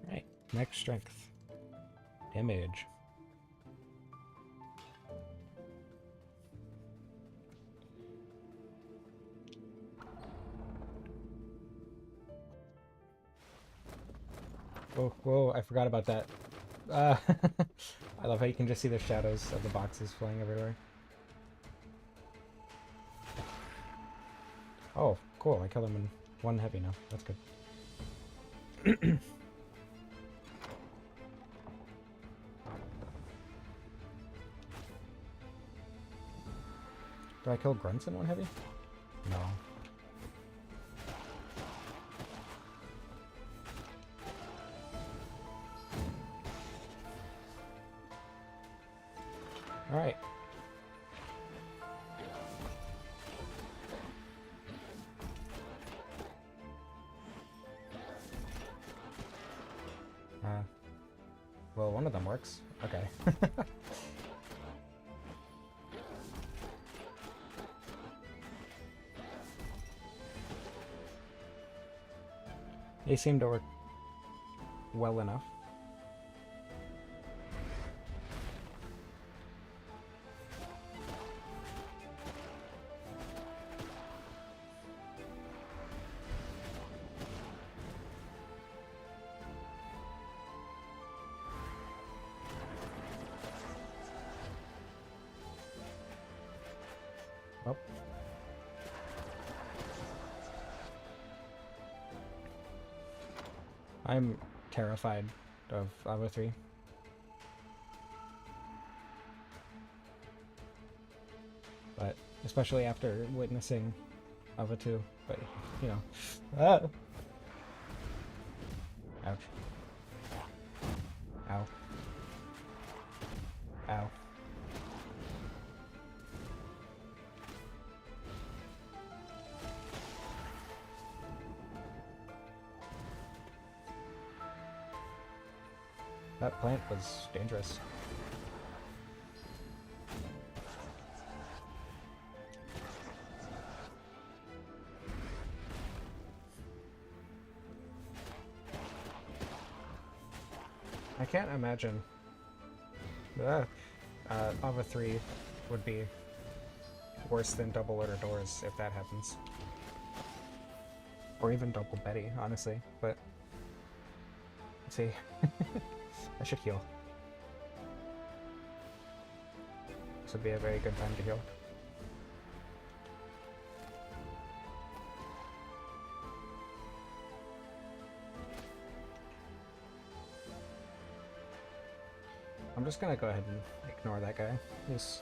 Right, next strength. Damage. Oh, whoa, I forgot about that. I love how you can just see the shadows of the boxes flying everywhere. Oh, cool, I killed him in one heavy now. That's good. Do I kill grunts in one heavy? No. Alright. Well, one of them works. Okay. They seem to work well enough. Oh. I'm terrified of Ava 3. But especially after witnessing Ava 2. But, you know. Ah! Ouch. Ow. Ow. That plant was dangerous. I can't imagine Ava 3 would be worse than Double Order Doors if that happens. Or even Double Betty, honestly, but let's see. I should heal. This would be a very good time to heal. I'm just gonna go ahead and ignore that guy. He's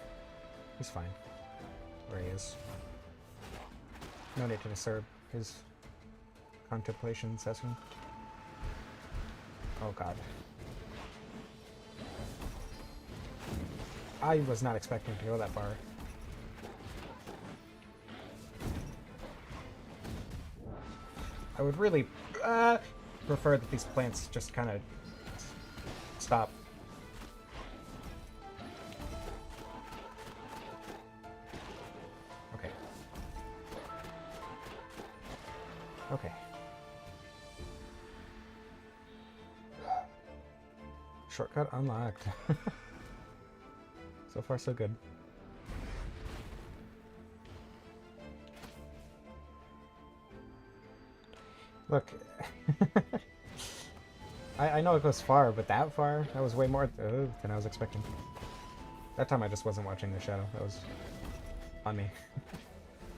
fine. Where he is. No need to disturb his contemplation session. Oh god. I was not expecting to go that far. I would really prefer that these plants just kind of stop. Okay. Okay. Shortcut unlocked. So far, so good. Look, I know it goes far, but that far? That was way more than I was expecting. That time I just wasn't watching the shadow. That was on me.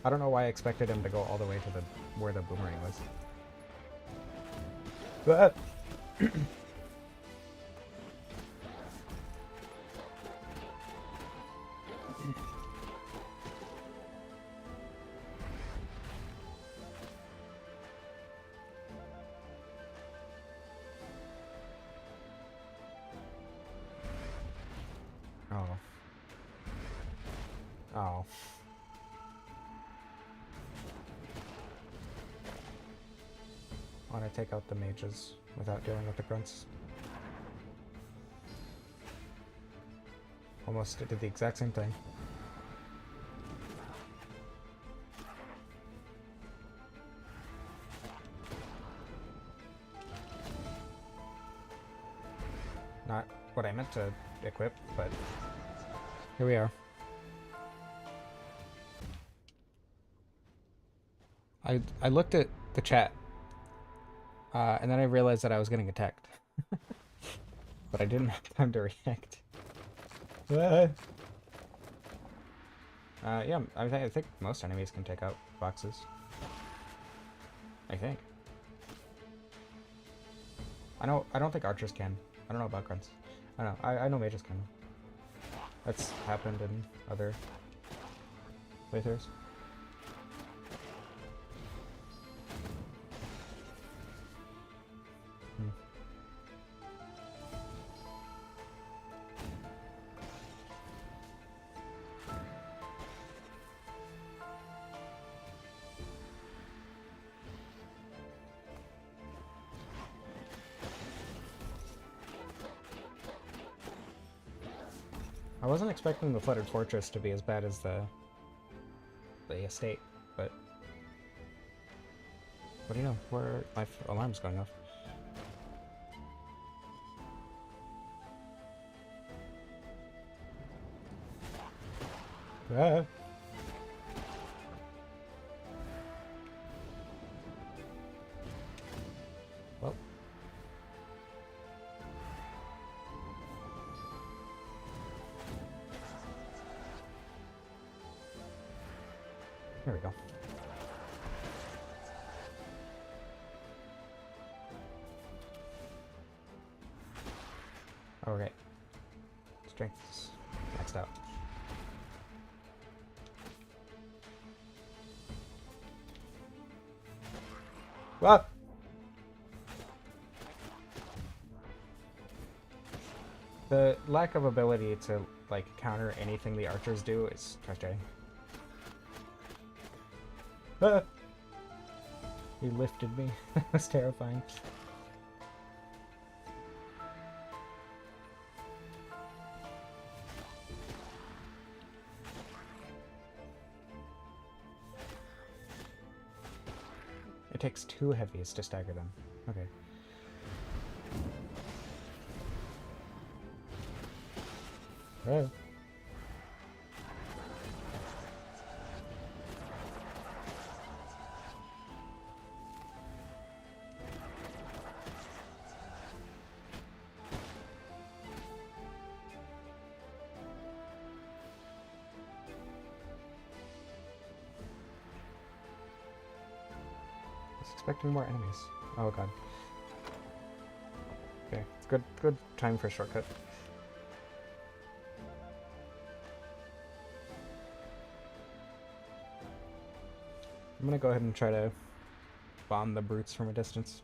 I don't know why I expected him to go all the way to where the boomerang was. But Oh. Oh. I want to take out the mages without dealing with the grunts. Almost did the exact same thing. Not what I meant to equip, but here we are. I looked at the chat, and then I realized that I was getting attacked. But I didn't have time to react. Yeah, I think most enemies can take out boxes. I think. I don't think archers can. I don't know about grunts. I don't know. I know mages can. That's happened in other playthroughs. I wasn't expecting the Flooded Fortress to be as bad as the estate, but what do you know? Where my alarm's going off. Ah. Well. There we go. Okay. Strength's maxed out. What? The lack of ability to, like, counter anything the archers do is frustrating. Ah! He lifted me. That was terrifying. It takes 2 heavies to stagger them. Okay. Oh. Expecting more enemies. Oh god. Okay, it's good time for a shortcut. I'm gonna go ahead and try to bomb the brutes from a distance.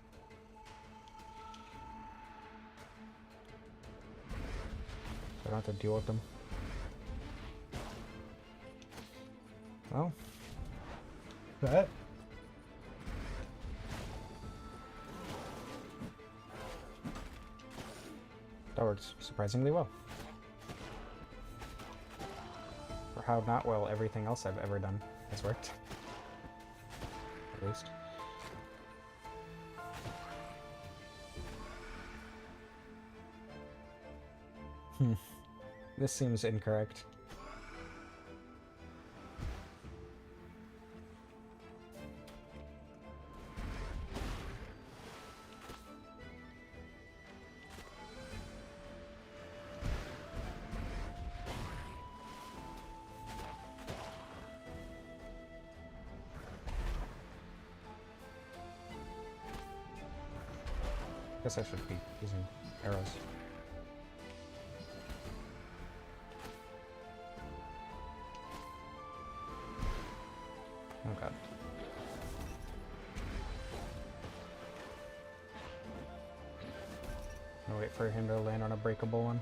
So I don't have to deal with them. Well. That. That works surprisingly well. For how not well everything else I've ever done has worked. At least. This seems incorrect. Guess I should be using arrows. Oh god. I'll wait for him to land on a breakable one.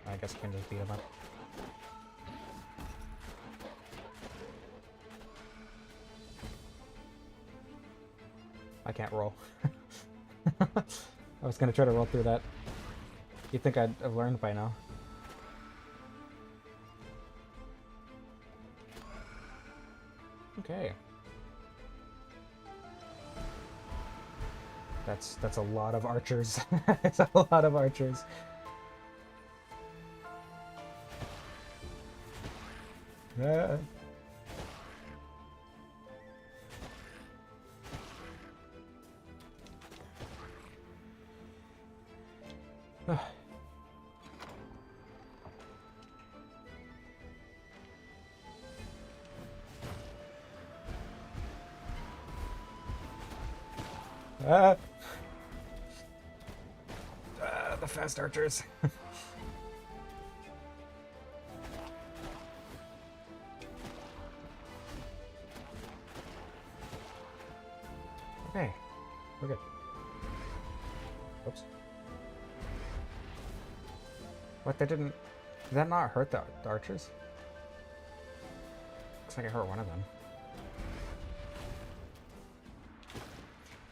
I guess I can just beat him up. I can't roll. I was gonna try to roll through that. You'd think I'd have learned by now. Okay. That's a lot of archers. It's a lot of archers. Ah. Ah. The fast archers. Okay, we're good. Oops. What, that didn't... Did that not hurt the archers? Looks like I hurt one of them.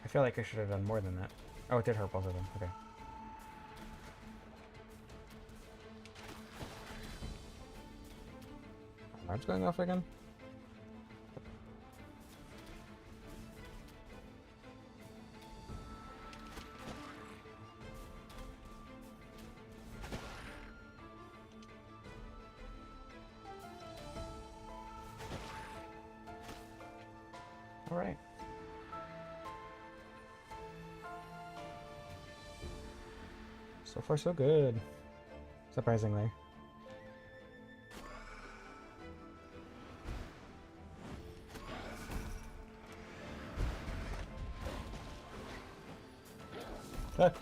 I feel like I should have done more than that. Oh, it did hurt both of them. Okay. Alarm's going off again? All right. So far, so good. Surprisingly. Ah.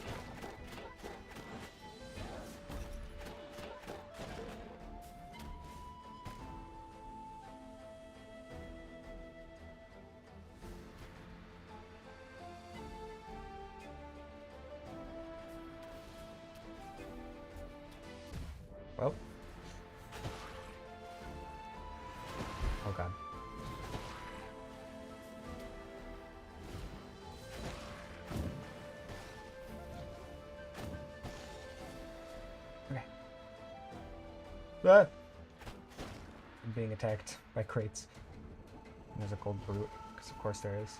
Well. Oh god. Okay. Ah! I'm being attacked by crates. And there's a gold brute, because of course there is.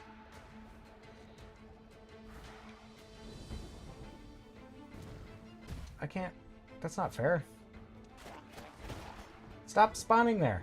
I can't... That's not fair. Stop spawning there.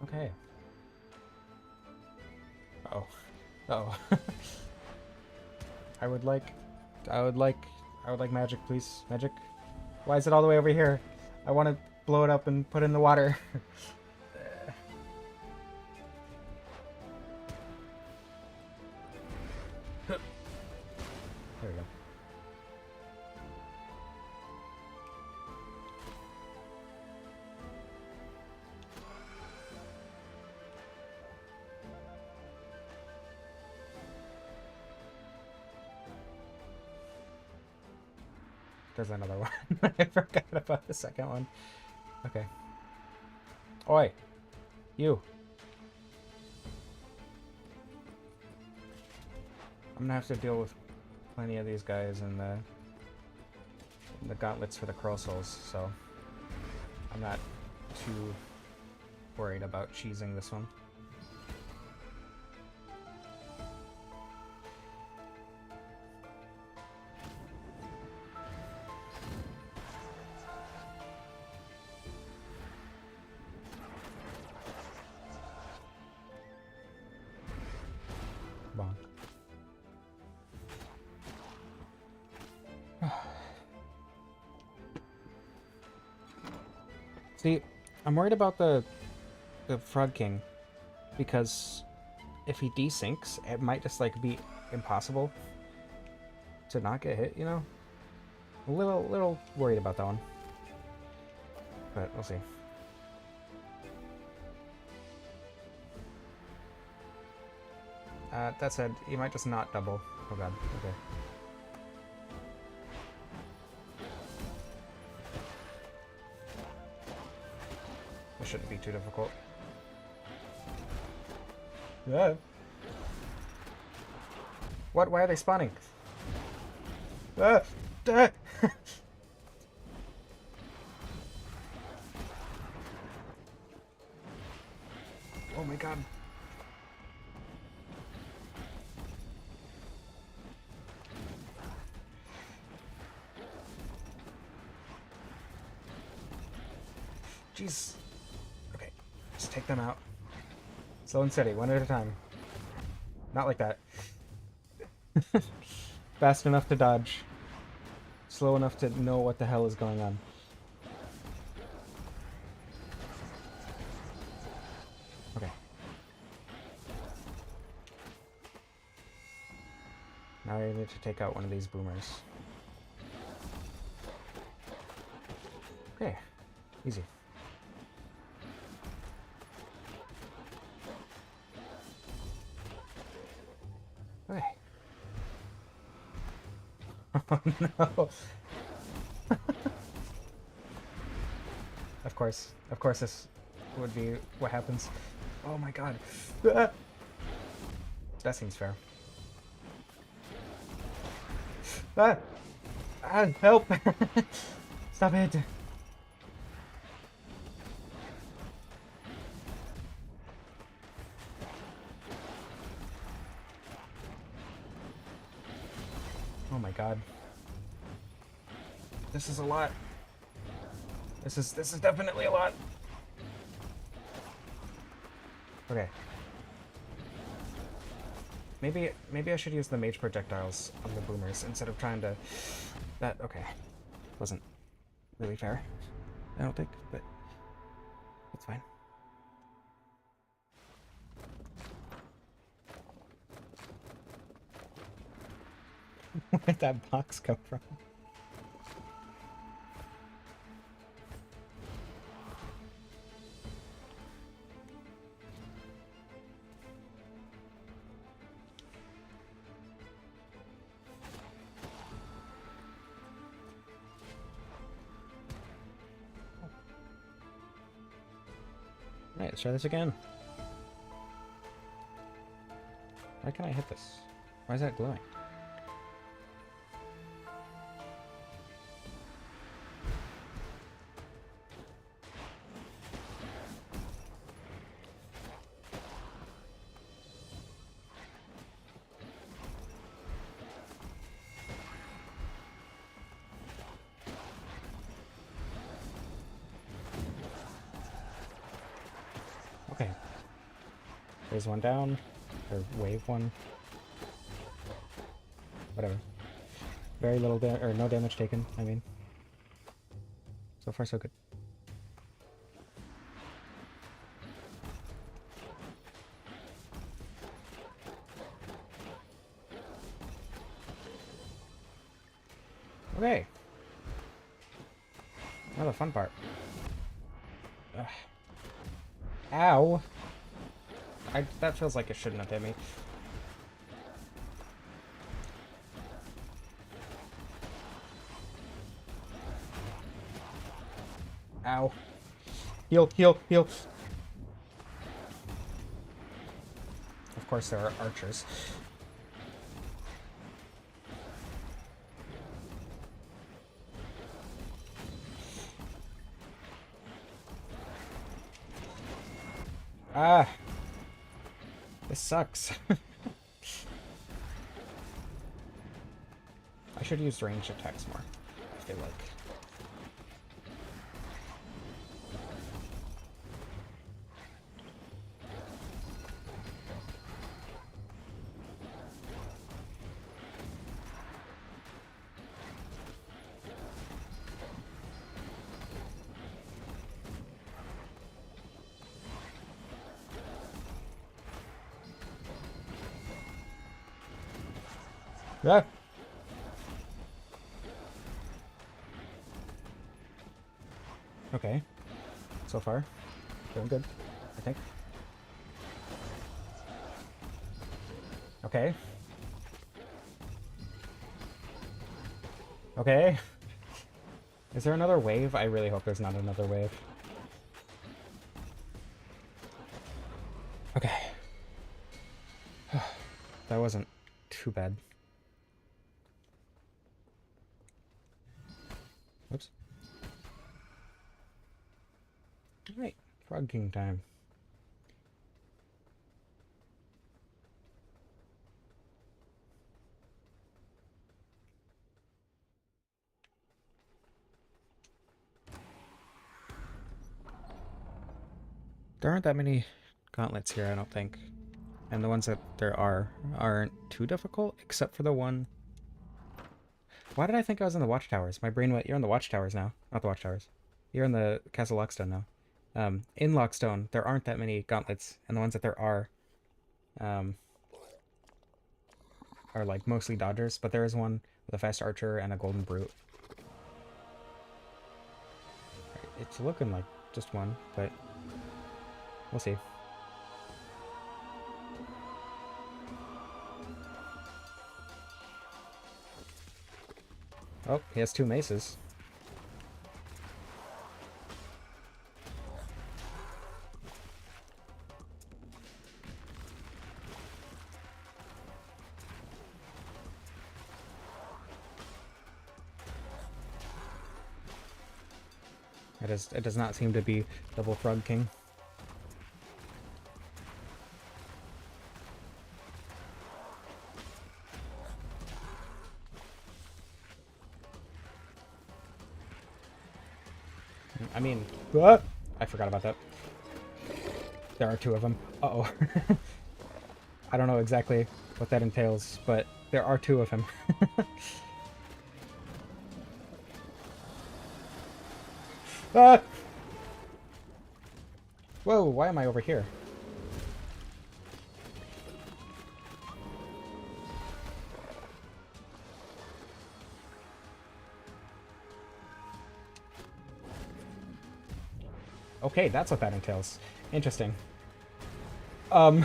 Okay. Uh-oh. Uh-oh. I would like magic, please. Magic. Why is it all the way over here? I want to blow it up and put it in the water. There we go. There's another one. I forgot about the second one. Okay. Oi! You! I'm gonna have to deal with plenty of these guys in the gauntlets for the Crow Souls, so I'm not too worried about cheesing this one. See, I'm worried about the Frog King because if he desyncs, it might just like be impossible to not get hit, you know? A little worried about that one. But we'll see. That said, he might just not double. Oh god, okay. This shouldn't be too difficult. Yeah. What? Why are they spawning? Ah! Ah! Oh my god. Jeez. Okay, just take them out. Slow and steady, one at a time. Not like that. Fast enough to dodge. Slow enough to know what the hell is going on. Okay. Now I need to take out one of these boomers. Okay. Easy. Okay. Oh no. Of course this would be what happens. Oh my god. Ah! That seems fair. Ah! Ah, help! Stop it! Oh my god. This is a lot. This is definitely a lot. Okay. Maybe I should use the mage projectiles on the boomers instead of trying to... That, okay. Wasn't really fair, I don't think, but that's fine. Where'd that box come from? Alright, let's try this again. Why can't I hit this? Why is that glowing? Okay. There's one down. Or wave one. Whatever. Very little or no damage taken, I mean. So far so good. Okay. Now the fun part. Ugh. Ow! That feels like it shouldn't have hit me. Ow. Heal, heal, heal. Of course there are archers. Ah! This sucks. I should use ranged attacks more, I feel like. Ah! Okay. So far, doing good, I think. Okay. Okay. Is there another wave? I really hope there's not another wave. Okay. That wasn't too bad. Oops. Alright, Frog King time. There aren't that many gauntlets here, I don't think. And the ones that there aren't too difficult, except for the one... Why did I think I was in the Watchtowers? My brain went, you're in the Watchtowers now. Not the Watchtowers. You're in the Castle Lockstone now. In Lockstone, there aren't that many gauntlets, and the ones that there are like mostly dodgers, but there is one with a fast archer and a golden brute. It's looking like just one, but we'll see. Oh, he has two maces. It does not seem to be double Frog King. I mean, what? I forgot about that. There are two of them. Uh-oh. I don't know exactly what that entails, but there are two of him. Ah! Whoa, why am I over here? Okay, that's what that entails. Interesting. Okay,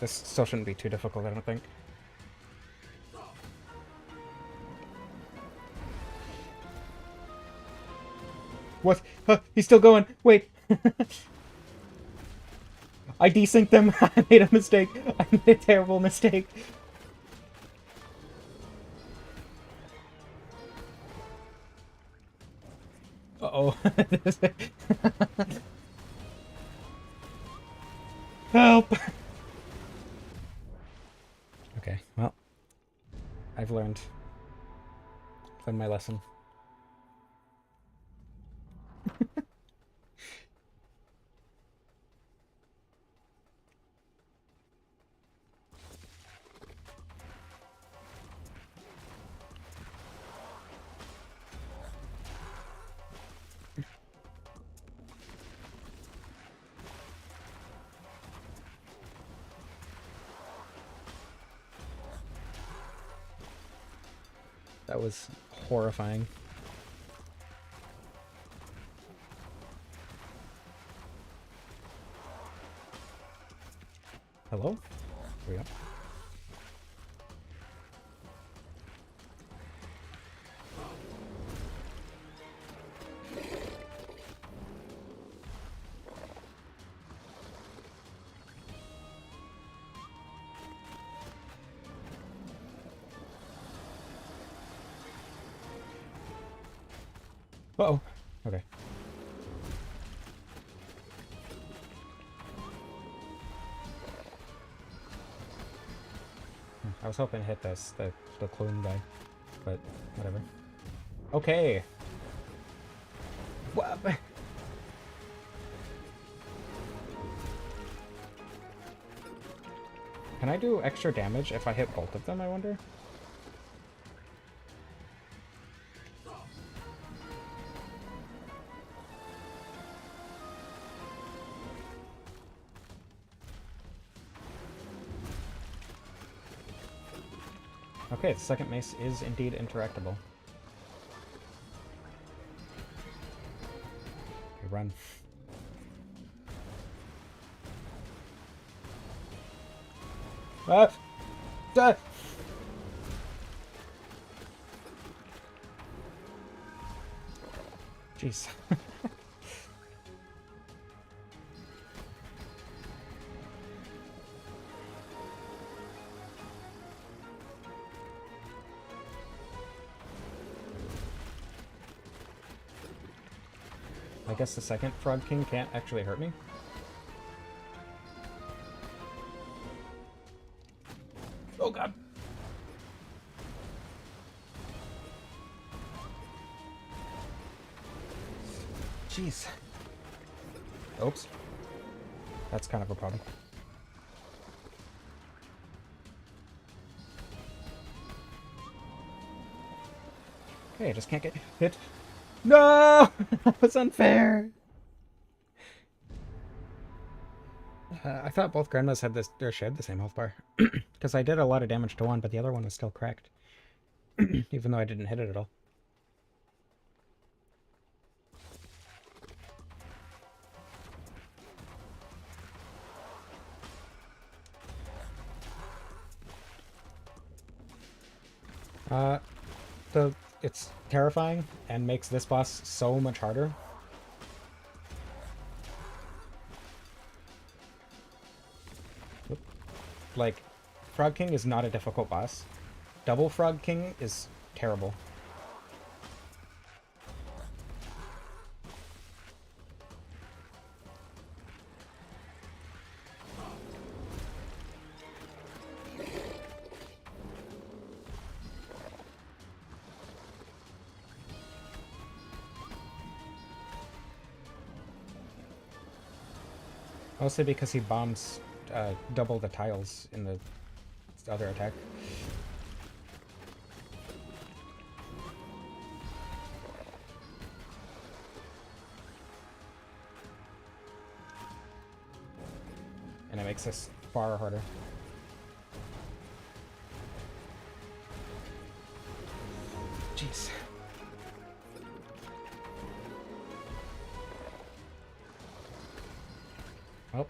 this still shouldn't be too difficult, I don't think. What? He's still going! Wait! I desynced him! I made a mistake! I made a terrible mistake! Uh-oh. Help! Okay, well, I've learned my lesson. That was horrifying. Hello? Here we go. Uh-oh. Okay. I was hoping to hit this, the clone guy, but whatever. Okay. What? Can I do extra damage if I hit both of them, I wonder? Okay, the second mace is indeed interactable. Okay, run. Ah! Ah! Jeez. I guess the second Frog King can't actually hurt me. Oh god! Jeez. Oops. That's kind of a problem. Okay, I just can't get hit. No! That was unfair! I thought both grandmas had this, or shared the same health bar. Because I did a lot of damage to one, but the other one was still cracked. Even though I didn't hit it at all. It's terrifying and makes this boss so much harder. Like, Frog King is not a difficult boss. Double Frog King is terrible. Mostly because he bombs double the tiles in the other attack. And it makes this far harder. Jeez. Oh.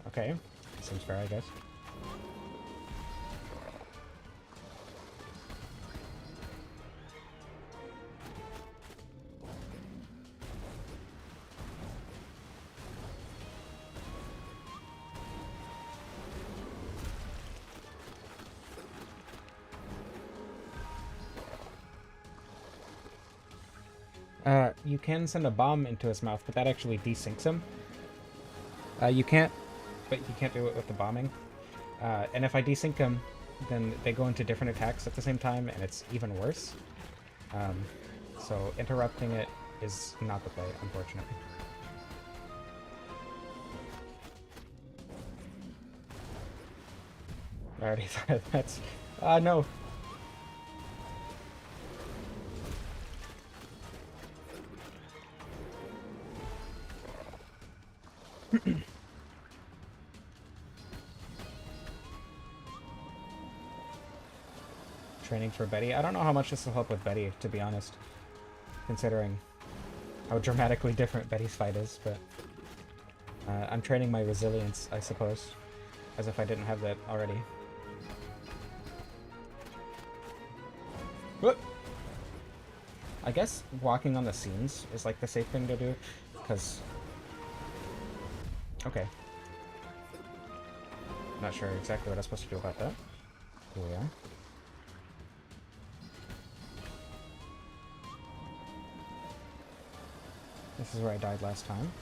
Okay. Seems fair, I guess. You can send a bomb into his mouth, but that actually desyncs him. You can't, but you can't do it with the bombing. And if I desync him, then they go into different attacks at the same time, and it's even worse. So interrupting it is not the play, unfortunately. I already thought that's... no. Training for Betty. I don't know how much this will help with Betty, to be honest. Considering how dramatically different Betty's fight is, but... I'm training my resilience, I suppose. As if I didn't have that already. Whoop! I guess walking on the scenes is like the safe thing to do, because... Okay. Not sure exactly what I'm supposed to do about that. Here we are. This is where I died last time.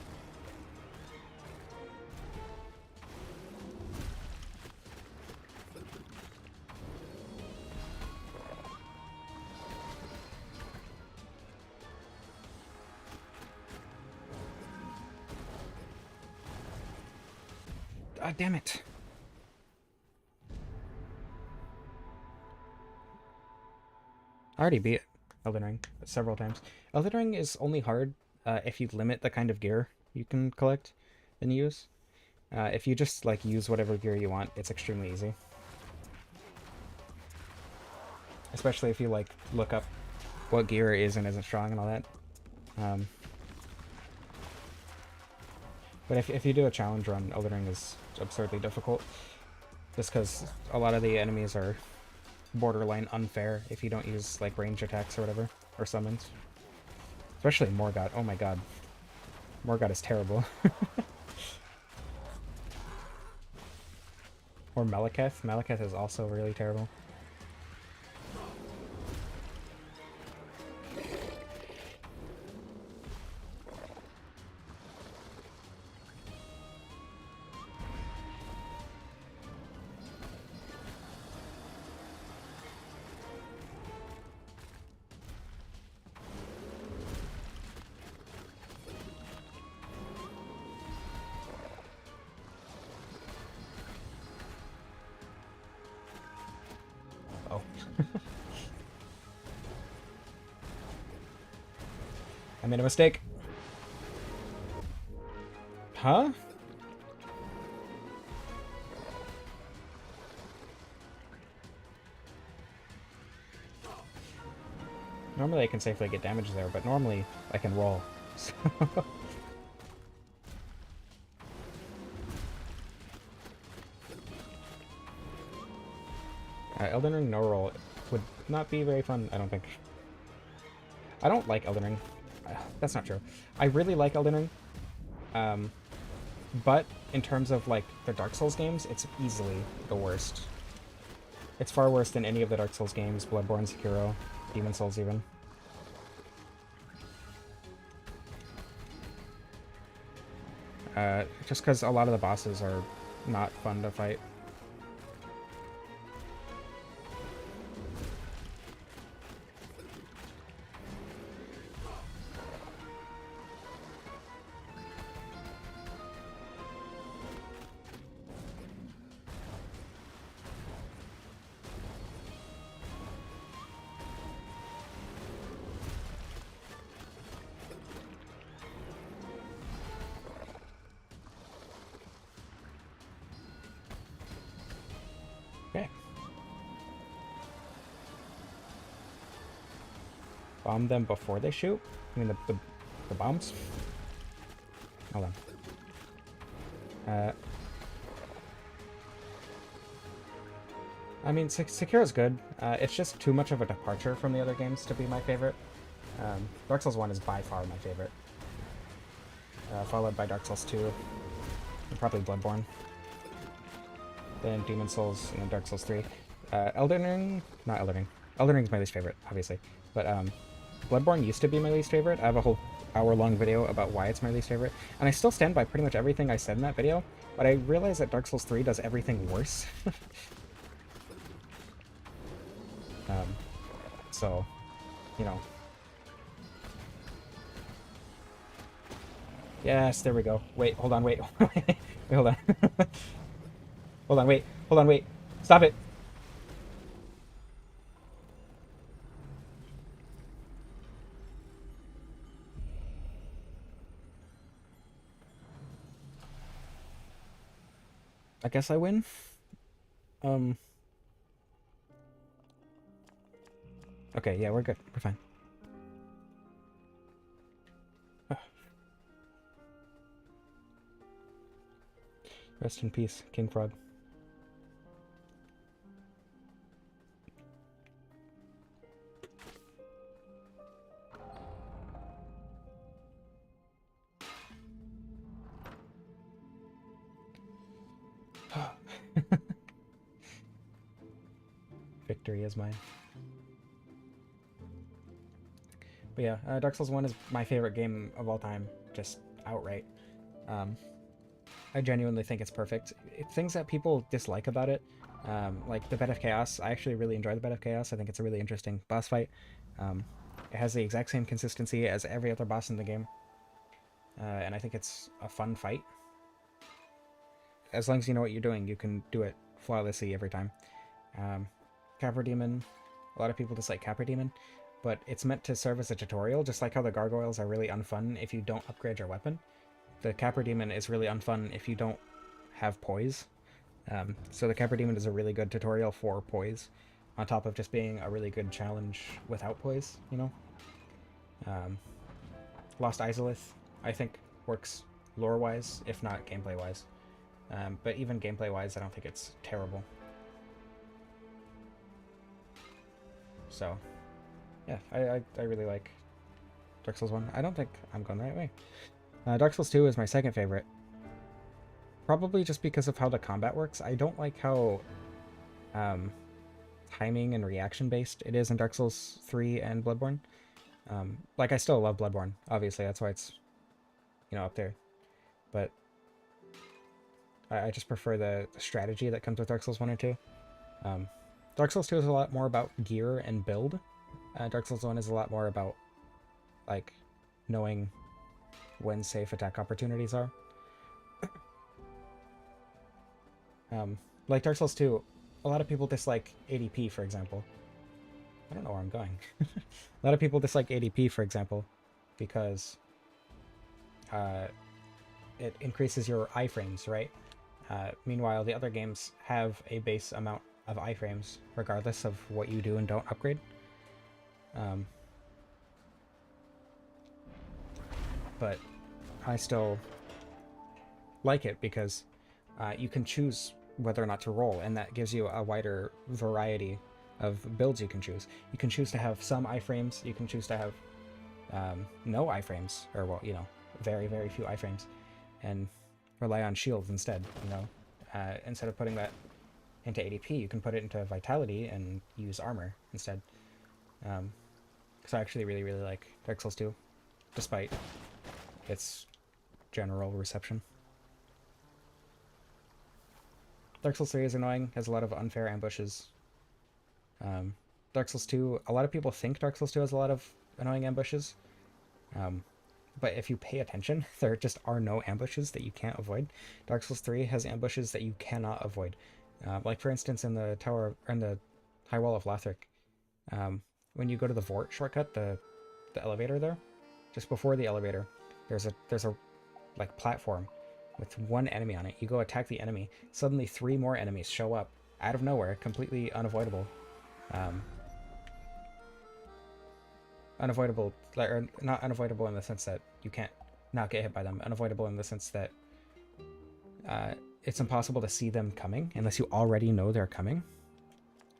Ah, damn it. I already beat Elden Ring several times. Elden Ring is only hard if you limit the kind of gear you can collect and use. If you just like use whatever gear you want, it's extremely easy. Especially if you like look up what gear is and isn't strong and all that. But if you do a challenge run, Elden Ring is absurdly difficult. Just because a lot of the enemies are borderline unfair if you don't use like range attacks or whatever, or summons. Especially Morgott. Oh my god. Morgott is terrible. Or Malekith. Malekith is also really terrible. Oh. I made a mistake. Huh? Normally I can safely get damage there, but normally I can roll. So Elden Ring no roll would not be very fun, I don't think. I don't like Elden Ring. That's not true. I really like Elden Ring. But in terms of like the Dark Souls games, it's easily the worst. It's far worse than any of the Dark Souls games, Bloodborne, Sekiro, Demon Souls even. Just because a lot of the bosses are not fun to fight. Okay. Bomb them before they shoot? I mean the bombs? Hold on. I mean, Sekiro's good. It's just too much of a departure from the other games to be my favorite. Dark Souls 1 is by far my favorite. Followed by Dark Souls 2. And probably Bloodborne. Then Demon Souls, and then Dark Souls 3. Elden Ring... Not Elden Ring. Elden Ring's my least favorite, obviously. But Bloodborne used to be my least favorite. I have a whole hour-long video about why it's my least favorite. And I still stand by pretty much everything I said in that video. But I realize that Dark Souls 3 does everything worse. So, you know. Yes, there we go. Wait, hold on, wait. Wait, hold on. Hold on, wait. Hold on, wait. Stop it. I guess I win. Okay, yeah, we're good. We're fine. Rest in peace, King Frog. Victory is mine. But yeah, Dark Souls 1 is my favorite game of all time, just outright. I genuinely think it's perfect. Things that people dislike about it, like the Bed of Chaos, I actually really enjoy the Bed of Chaos. I think it's a really interesting boss fight. It has the exact same consistency as every other boss in the game. And I think it's a fun fight. As long as you know what you're doing, you can do it flawlessly every time. Capra Demon, a lot of people dislike Capra Demon. but it's meant to serve as a tutorial, just like how the gargoyles are really unfun if you don't upgrade your weapon. The Capra Demon is really unfun if you don't have poise. So the Capra Demon is a really good tutorial for poise, on top of just being a really good challenge without poise, you know? Lost Izalith, I think, works lore-wise, if not gameplay-wise. But even gameplay-wise, I don't think it's terrible. So, yeah, I really like Dark Souls 1. I don't think I'm going the right way. Dark Souls 2 is my second favorite. Probably just because of how the combat works. I don't like how timing and reaction-based it is in Dark Souls 3 and Bloodborne. Like, I still love Bloodborne, obviously, that's why it's, you know, up there. But I just prefer the strategy that comes with Dark Souls 1 and 2. Dark Souls 2 is a lot more about gear and build. Dark Souls 1 is a lot more about, like, knowing when safe attack opportunities are. Like Dark Souls 2, a lot of people dislike ADP, for example. I don't know where I'm going. A lot of people dislike ADP, for example, because it increases your iframes, right? Meanwhile, the other games have a base amount of iframes, regardless of what you do and don't upgrade. But I still like it because you can choose whether or not to roll, and that gives you a wider variety of builds you can choose. You can choose to have some iframes, you can choose to have no iframes, or, well, you know, very, very few iframes, and rely on shields instead, you know. Instead of putting that into ADP, you can put it into Vitality and use armor instead. So I actually really, really like Dark Souls 2, despite its general reception. Dark Souls 3 is annoying, has a lot of unfair ambushes. Dark Souls 2, a lot of people think Dark Souls 2 has a lot of annoying ambushes. But if you pay attention, there just are no ambushes that you can't avoid. Dark Souls 3 has ambushes that you cannot avoid. Like, for instance, in the tower, or in the High Wall of Lothric, when you go to the Vort shortcut, the elevator there, just before the elevator, there's a like platform with one enemy on it. You go attack the enemy, suddenly 3 more enemies show up out of nowhere, completely unavoidable. Unavoidable, like, or not unavoidable in the sense that you can't not get hit by them. Unavoidable in the sense that it's impossible to see them coming unless you already know they're coming.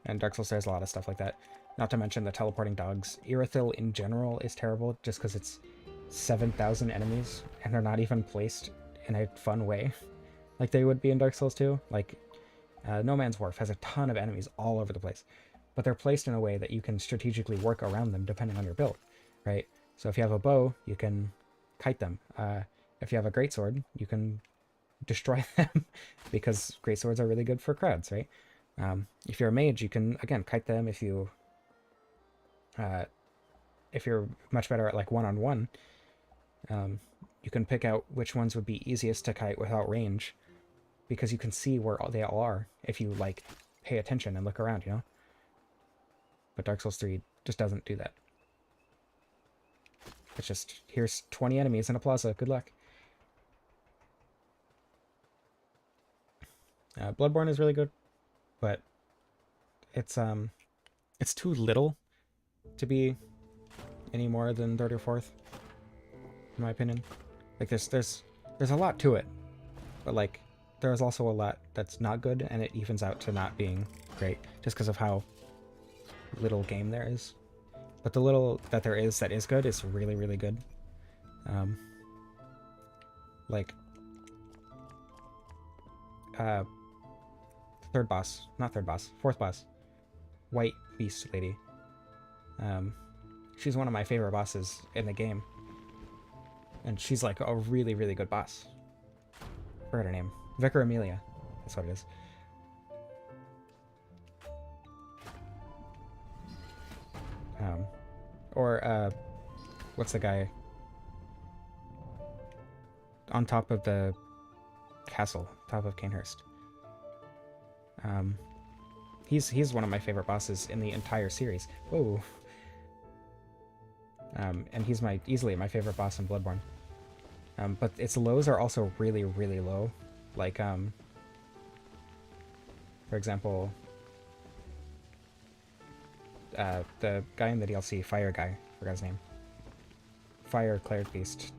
And Dark Souls has a lot of stuff like that. Not to mention the teleporting dogs. Irithyll in general is terrible just because it's 7,000 enemies and they're not even placed in a fun way like they would be in Dark Souls 2. Like, No Man's Wharf has a ton of enemies all over the place, but they're placed in a way that you can strategically work around them depending on your build, right? So if you have a bow, you can kite them. If you have a greatsword, you can destroy them because greatswords are really good for crowds, right? If you're a mage, you can, again, kite them. If you're much better at, like, one-on-one, you can pick out which ones would be easiest to kite without range, because you can see where they all are if you, like, pay attention and look around, you know? But Dark Souls 3 just doesn't do that. It's just, here's 20 enemies in a plaza, good luck. Bloodborne is really good, but it's too little to be any more than 3rd or 4th, in my opinion. Like, there's a lot to it, but, like, there's also a lot that's not good, and it evens out to not being great, just because of how little game there is. But the little that there is that is good is really, really good. Like, fourth boss, White Beast Lady. She's one of my favorite bosses in the game, and she's, like, a really, really good boss. I forgot her name. Vicar Amelia, that's what it is. What's the guy on top of the castle, top of Cainhurst? He's one of my favorite bosses in the entire series. Whoa. And he's easily my favorite boss in Bloodborne. But its lows are also really, really low. Like, for example, the guy in the DLC, Fire Guy, forgot his name. Fire Cleric Beast.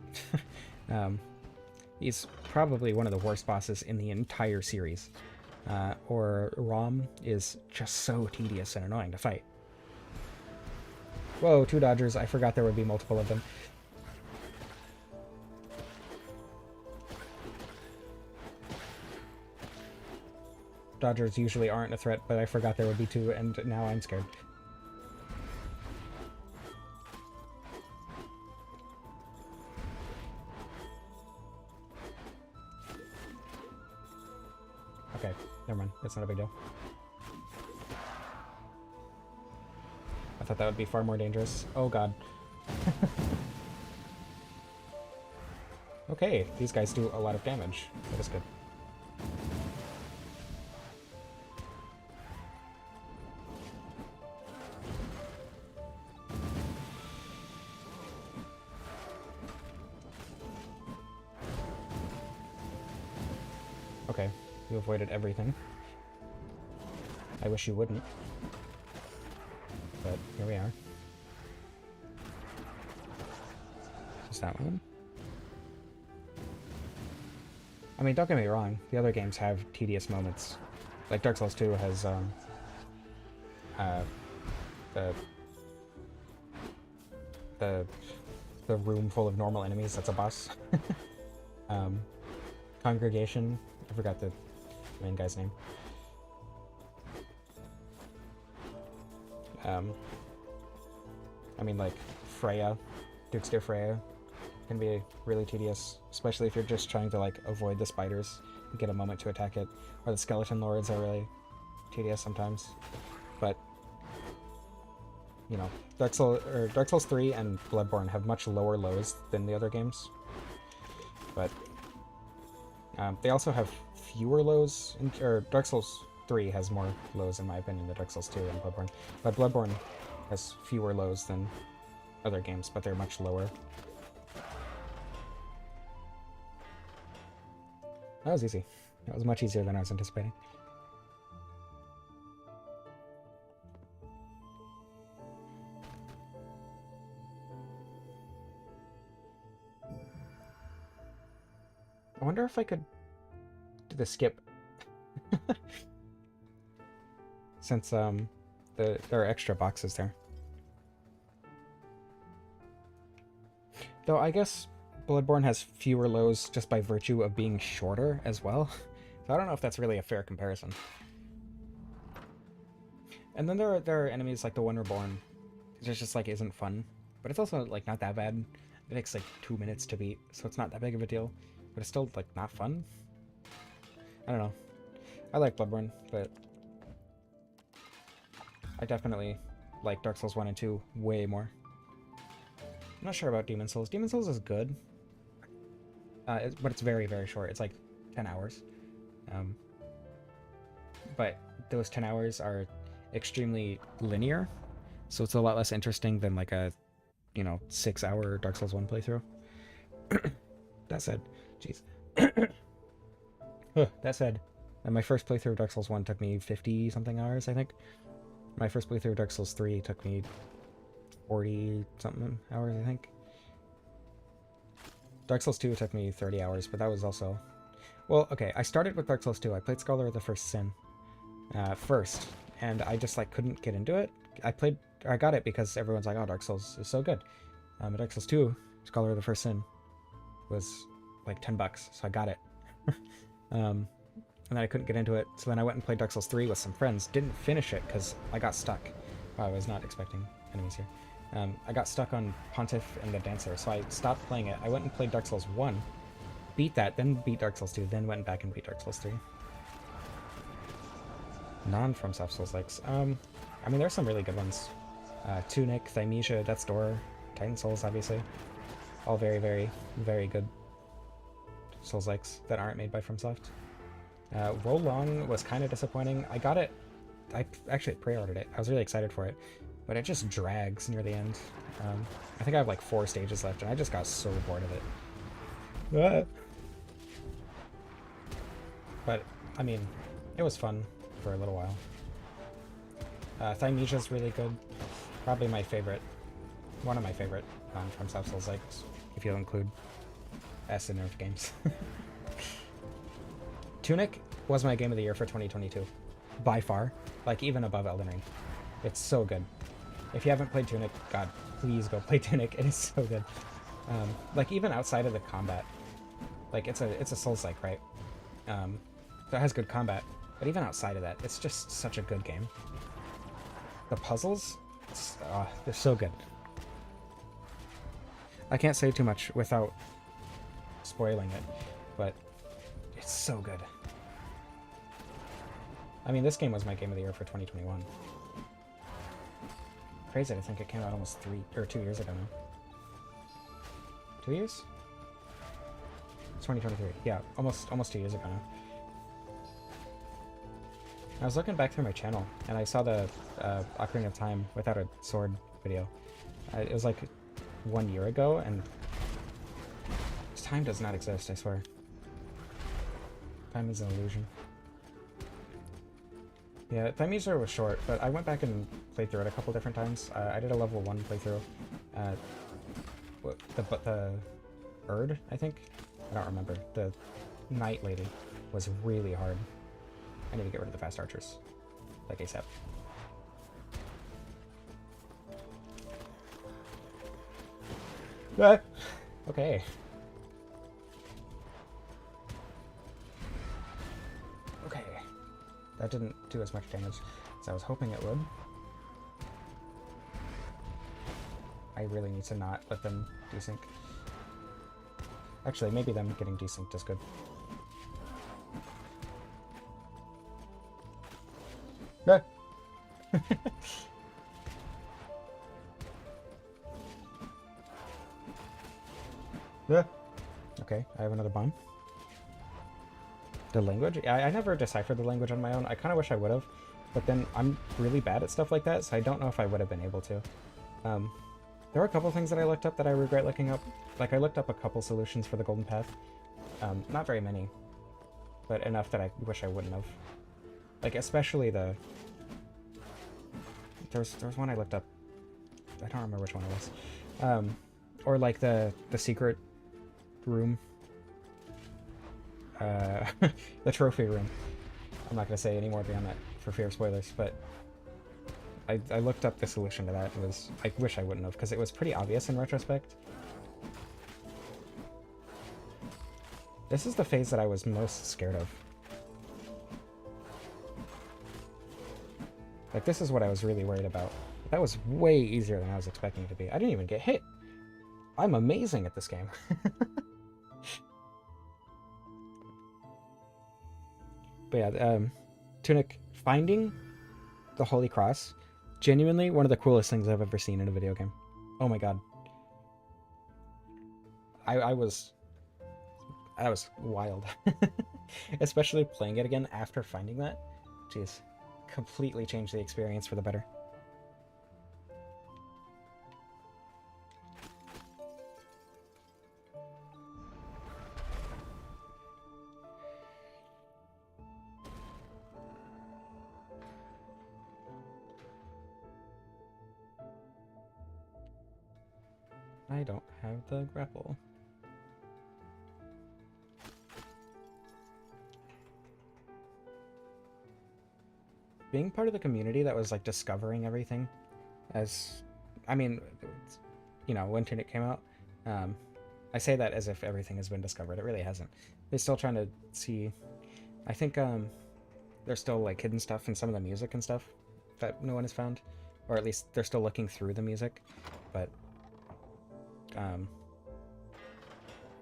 He's probably one of the worst bosses in the entire series. Or Rom is just so tedious and annoying to fight. Whoa, 2 dodgers. I forgot there would be multiple of them. Dodgers usually aren't a threat, but I forgot there would be 2, and now I'm scared. Okay, never mind. It's not a big deal. I thought that would be far more dangerous. Oh god. Okay, these guys do a lot of damage. That is good. Okay, you avoided everything. I wish you wouldn't. But here we are. Is that one? I mean, don't get me wrong, the other games have tedious moments. Like Dark Souls 2 has, the room full of normal enemies, that's a boss. Congregation, I forgot the main guy's name. I mean, like, Freya, Duke's Dear Freya, can be really tedious, especially if you're just trying to, like, avoid the spiders and get a moment to attack it. Or the Skeleton Lords are really tedious sometimes. But, you know, Dark Souls 3 and Bloodborne have much lower lows than the other games. But they also have fewer lows, or Dark Souls 3 has more lows in my opinion than Dark Souls 2 and Bloodborne. But Bloodborne has fewer lows than other games, but they're much lower. That was easy. That was much easier than I was anticipating. I wonder if I could do the skip. Since there are extra boxes there. Though I guess Bloodborne has fewer lows just by virtue of being shorter as well. So I don't know if that's really a fair comparison. And then there are enemies like the One Reborn. It just like isn't fun. But it's also like not that bad. It takes like 2 minutes to beat, so it's not that big of a deal. But it's still like not fun. I don't know. I like Bloodborne, but I definitely like Dark Souls 1 and 2 way more. I'm not sure about Demon Souls. Demon Souls is good, but it's very, very short. It's like 10 hours. But those 10 hours are extremely linear, so it's a lot less interesting than like a, 6-hour Dark Souls 1 playthrough. That said, jeez. That said, my first playthrough of Dark Souls 1 took me 50-something hours, I think. My first playthrough of Dark Souls 3 took me 40-something hours, I think. Dark Souls 2 took me 30 hours, but that was also... Well, okay, I started with Dark Souls 2. I played Scholar of the First Sin first, and I just, like, couldn't get into it. I got it because everyone's like, oh, Dark Souls is so good. Dark Souls 2, Scholar of the First Sin, was, like, $10, so I got it. And then I couldn't get into it, so then I went and played Dark Souls 3 with some friends. Didn't finish it because I got stuck. Wow, I was not expecting enemies here. I got stuck on Pontiff and the Dancer, so I stopped playing it. I went and played Dark Souls 1, beat that, then beat Dark Souls 2, then went back and beat Dark Souls 3. Non-FromSoft Souls-likes. I mean, there's some really good ones. Tunic, Thymesia, Death's Door, Titan Souls, obviously. All very, very, very good Souls-likes that aren't made by FromSoft. Wo Long was kind of disappointing. I got it. I actually pre-ordered it. I was really excited for it. but it just drags near the end. I think I have like 4 stages left, and I just got so bored of it. But, I mean, it was fun for a little while. Thymeasia's really good. Probably my favorite. One of my favorite from Souls likes, if you include S and Nerf games. Tunic was my game of the year for 2022. By far. Like, even above Elden Ring. It's so good. If you haven't played Tunic, God, please go play Tunic. It is so good. Like, even outside of the combat. Like, it's a Souls-like, right? So it has good combat. But even outside of that, it's just such a good game. The puzzles, they're so good. I can't say too much without spoiling it, but it's so good. I mean, this game was my game of the year for 2021. Crazy to think it came out almost 2 years ago now. 2 years? It's 2023. Yeah, almost 2 years ago now. I was looking back through my channel, and I saw the Ocarina of Time without a sword video. It was like 1 year ago, and time does not exist, I swear. Time is an illusion. Yeah, Thymeasia was short, but I went back and played through it a couple different times. I did a level 1 playthrough. The Bird, I think? I don't remember. The Knight Lady was really hard. I need to get rid of the fast archers. Like ASAP. Okay. Okay. That didn't do as much damage as I was hoping it would. I really need to not let them desync. Actually, maybe them getting desynced is good. Ah. Yeah. Okay, I have another bomb. The language? I never deciphered the language on my own. I kind of wish I would have, but then I'm really bad at stuff like that, so I don't know if I would have been able to. There were a couple things that I looked up that I regret looking up. Like, I looked up a couple solutions for the Golden Path. Not very many, but enough that I wish I wouldn't have. Like, especially the... There's one I looked up. I don't remember which one it was. Or like the secret room. The trophy room. I'm not going to say any more beyond that for fear of spoilers, but I looked up the solution to that. It was... I wish I wouldn't have, because it was pretty obvious in retrospect. This is the phase that I was most scared of. Like, this is what I was really worried about. That was way easier than I was expecting it to be. I didn't even get hit. I'm amazing at this game. But yeah, Tunic, finding the Holy Cross, genuinely one of the coolest things I've ever seen in a video game. Oh my god. That was wild. Especially playing it again after finding that. Jeez. Completely changed the experience for the better. I don't have the grapple. Being part of the community that was like discovering everything, as I mean, you know, when Tunic came out, I say that as if everything has been discovered. It really hasn't. They're still trying to see. I think there's still like hidden stuff in some of the music and stuff that no one has found, or at least they're still looking through the music. But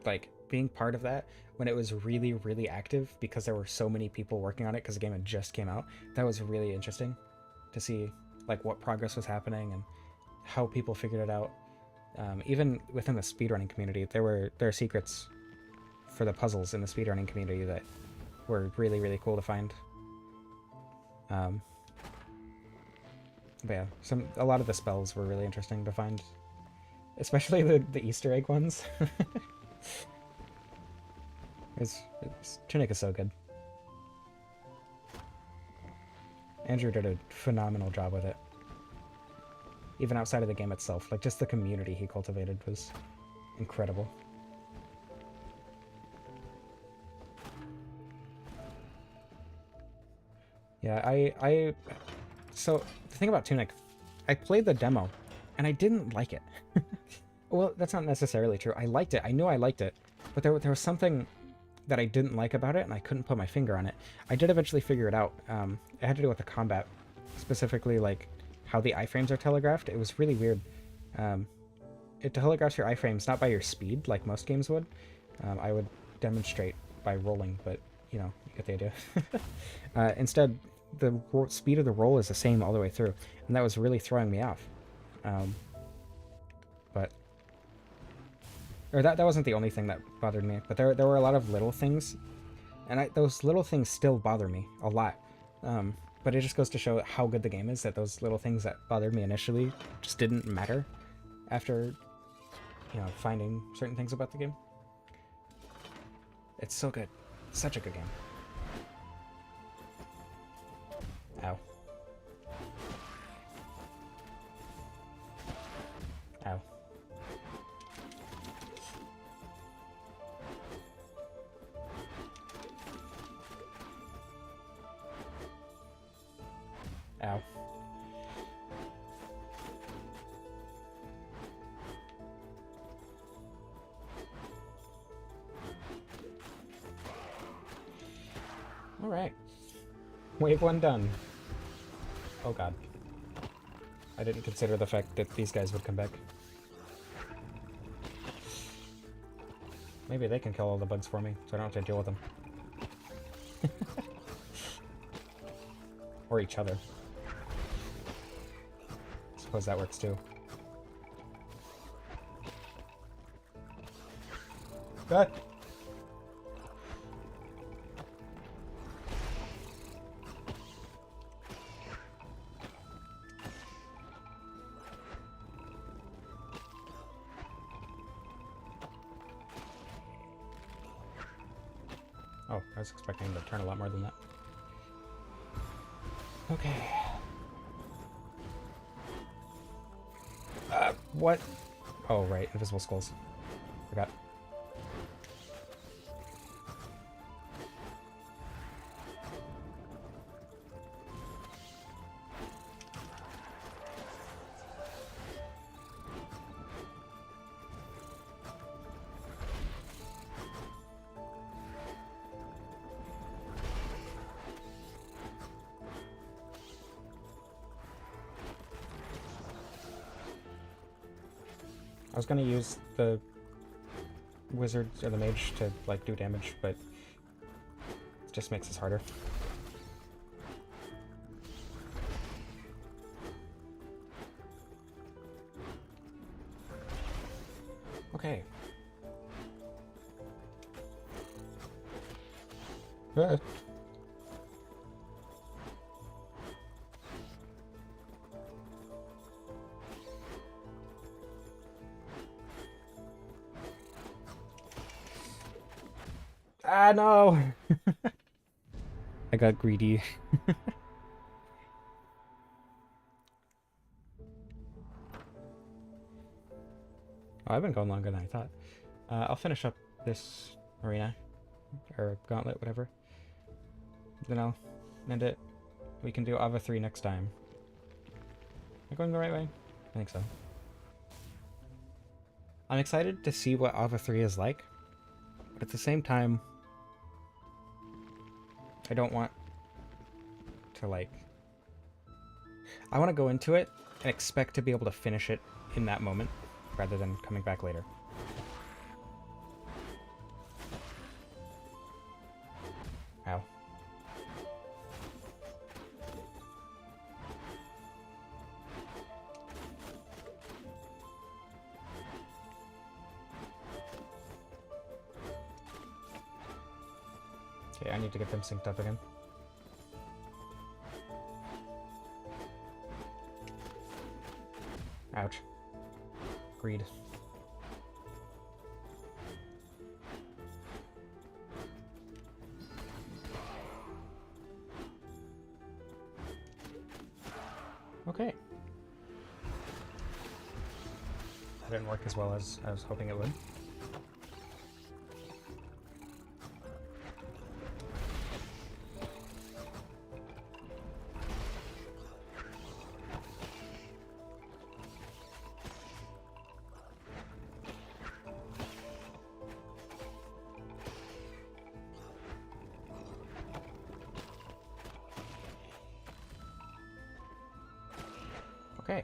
like being part of that when it was really, really active because there were so many people working on it because the game had just came out, that was really interesting to see like what progress was happening and how people figured it out. Even within the speedrunning community, there are secrets for the puzzles in the speedrunning community that were really, really cool to find. But yeah, a lot of the spells were really interesting to find, especially the Easter egg ones. Tunic is so good. Andrew did a phenomenal job with it. Even outside of the game itself, like just the community he cultivated was incredible. Yeah, so the thing about Tunic, I played the demo and I didn't like it. Well, that's not necessarily true. I liked it. I knew I liked it, but there was something that I didn't like about it, and I couldn't put my finger on it. I did eventually figure it out. It had to do with the combat, specifically like how the iframes are telegraphed. It was really weird. It telegraphs your iframes not by your speed like most games would. I would demonstrate by rolling, but you know, you get the idea. Instead, the speed of the roll is the same all the way through, and that was really throwing me off. That wasn't the only thing that bothered me, but there were a lot of little things, and those little things still bother me a lot. But it just goes to show how good the game is that those little things that bothered me initially just didn't matter after, you know, finding certain things about the game. It's so good. Such a good game. Ow. Ow. Ow. Alright. Wave 1 done. Oh god. I didn't consider the fact that these guys would come back. Maybe they can kill all the bugs for me, so I don't have to deal with them. Or each other. Suppose that works too. Good. Oh, I was expecting to turn a lot more than that. Okay. What? Oh, right. Invisible skulls. Forgot. I was gonna use the wizard or the mage to like do damage, but it just makes this harder. Okay. Ah, no! I got greedy. Oh, I've been going longer than I thought. I'll finish up this arena, or gauntlet, whatever. Then I'll end it. We can do Ava 3 next time. Am I going the right way? I think so. I'm excited to see what Ava 3 is like, but at the same time, I don't want to, like... I want to go into it and expect to be able to finish it in that moment, rather than coming back later. Ow. Okay, I need to get them synced up again. Ouch. Greed. Okay. That didn't work as well as I was hoping it would. Okay.